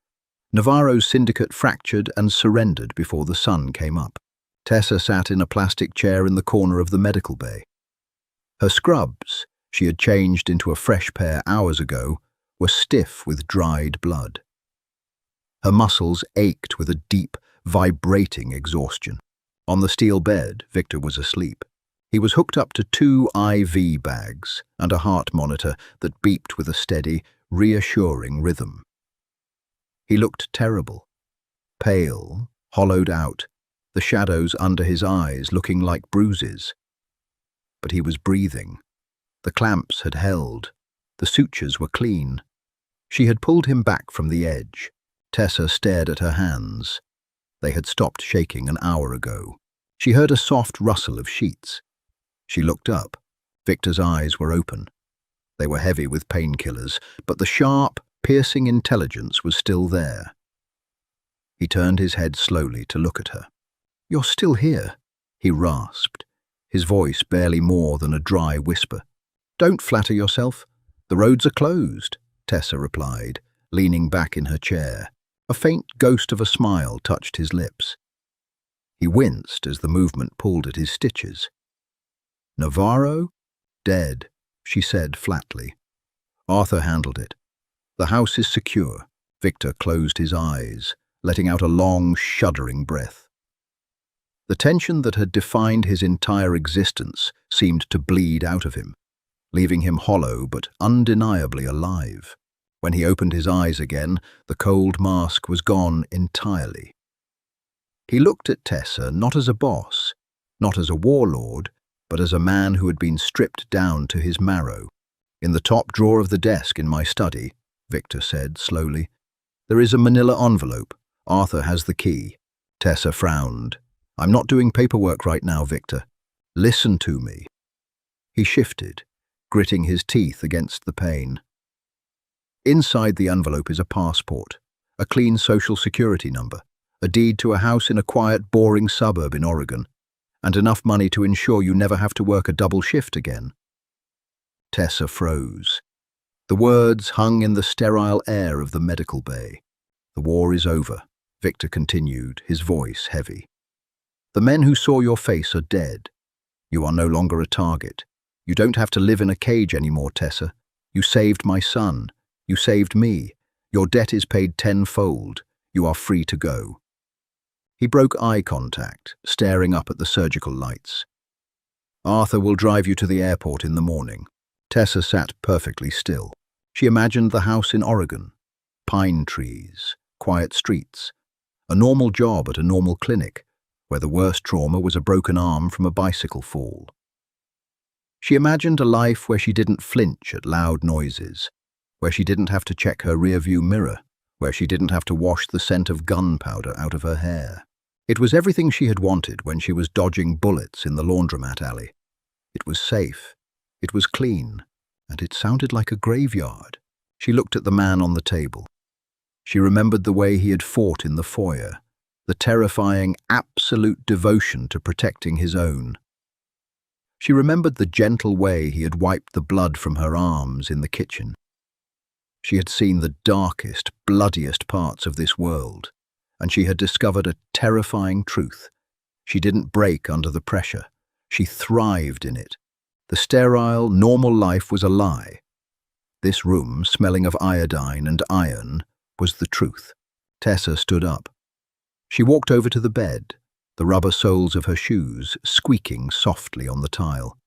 Navarro's syndicate fractured and surrendered before the sun came up. Tessa sat in a plastic chair in the corner of the medical bay. Her scrubs, she had changed into a fresh pair hours ago, were stiff with dried blood. Her muscles ached with a deep, vibrating exhaustion. On the steel bed, Victor was asleep. He was hooked up to 2 IV bags and a heart monitor that beeped with a steady, reassuring rhythm. He looked terrible, pale, hollowed out, the shadows under his eyes looking like bruises. But he was breathing. The clamps had held. The sutures were clean. She had pulled him back from the edge. Tessa stared at her hands. They had stopped shaking an hour ago. She heard a soft rustle of sheets. She looked up. Victor's eyes were open. They were heavy with painkillers, but the sharp, piercing intelligence was still there. He turned his head slowly to look at her. "You're still here," he rasped, his voice barely more than a dry whisper. "Don't flatter yourself. The roads are closed," Tessa replied, leaning back in her chair. A faint ghost of a smile touched his lips. He winced as the movement pulled at his stitches. "Navarro? Dead," she said flatly. "Arthur handled it. The house is secure." Victor closed his eyes, letting out a long, shuddering breath. The tension that had defined his entire existence seemed to bleed out of him, leaving him hollow but undeniably alive. When he opened his eyes again, the cold mask was gone entirely. He looked at Tessa not as a boss, not as a warlord, but as a man who had been stripped down to his marrow. "In the top drawer of the desk in my study," Victor said slowly, "there is a manila envelope. Arthur has the key." Tessa frowned. "I'm not doing paperwork right now, Victor. Listen to me." He shifted, gritting his teeth against the pain. Inside the envelope is a passport, a clean social security number, a deed to a house in a quiet, boring suburb in Oregon, and enough money to ensure you never have to work a double shift again. Tessa froze. The words hung in the sterile air of the medical bay. "The war is over," Victor continued, his voice heavy. "The men who saw your face are dead. You are no longer a target. You don't have to live in a cage anymore, Tessa. You saved my son. You saved me. Your debt is paid tenfold. You are free to go." He broke eye contact, staring up at the surgical lights. "Arthur will drive you to the airport in the morning." Tessa sat perfectly still. She imagined the house in Oregon. Pine trees, quiet streets, a normal job at a normal clinic, where the worst trauma was a broken arm from a bicycle fall. She imagined a life where she didn't flinch at loud noises, where she didn't have to check her rearview mirror, where she didn't have to wash the scent of gunpowder out of her hair. It was everything she had wanted when she was dodging bullets in the laundromat alley. It was safe, it was clean, and it sounded like a graveyard. She looked at the man on the table. She remembered the way he had fought in the foyer, the terrifying, absolute devotion to protecting his own. She remembered the gentle way he had wiped the blood from her arms in the kitchen. She had seen the darkest, bloodiest parts of this world, and she had discovered a terrifying truth. She didn't break under the pressure. She thrived in it. The sterile, normal life was a lie. This room, smelling of iodine and iron, was the truth. Tessa stood up. She walked over to the bed, the rubber soles of her shoes squeaking softly on the tile.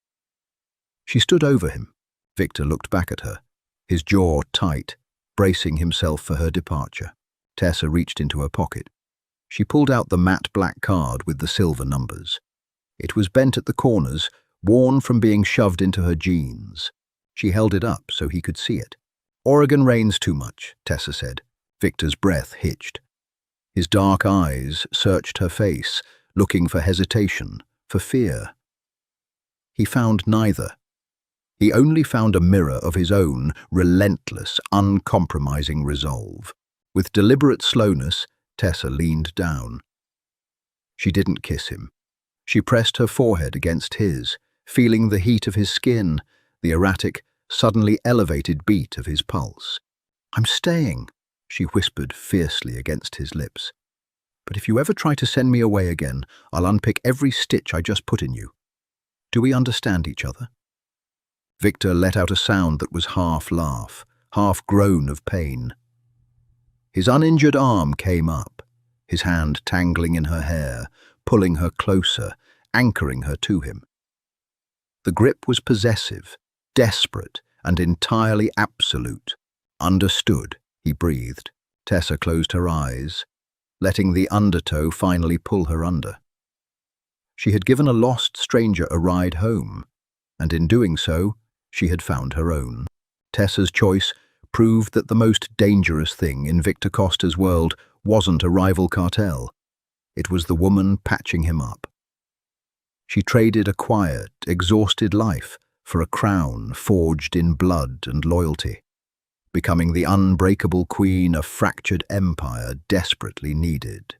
She stood over him. Victor looked back at her, his jaw tight, bracing himself for her departure. Tessa reached into her pocket. She pulled out the matte black card with the silver numbers. It was bent at the corners, worn from being shoved into her jeans. She held it up so he could see it. "Oregon rains too much," Tessa said. Victor's breath hitched. His dark eyes searched her face, looking for hesitation, for fear. He found neither. He only found a mirror of his own relentless, uncompromising resolve. With deliberate slowness, Tessa leaned down. She didn't kiss him. She pressed her forehead against his, feeling the heat of his skin, the erratic, suddenly elevated beat of his pulse. "I'm staying," she whispered fiercely against his lips. "But if you ever try to send me away again, I'll unpick every stitch I just put in you. Do we understand each other?" Victor let out a sound that was half laugh, half groan of pain. His uninjured arm came up, his hand tangling in her hair, pulling her closer, anchoring her to him. The grip was possessive, desperate, and entirely absolute. "Understood," he breathed. Tessa closed her eyes, letting the undertow finally pull her under. She had given a lost stranger a ride home, and in doing so, she had found her own. Tessa's choice proved that the most dangerous thing in Victor Costa's world wasn't a rival cartel. It was the woman patching him up. She traded a quiet, exhausted life for a crown forged in blood and loyalty, becoming the unbreakable queen a fractured empire desperately needed.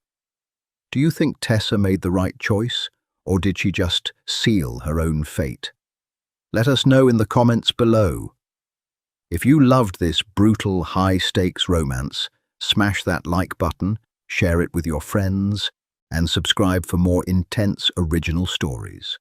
Do you think Tessa made the right choice, or did she just seal her own fate? Let us know in the comments below. If you loved this brutal, high-stakes romance, smash that like button, share it with your friends, and subscribe for more intense original stories.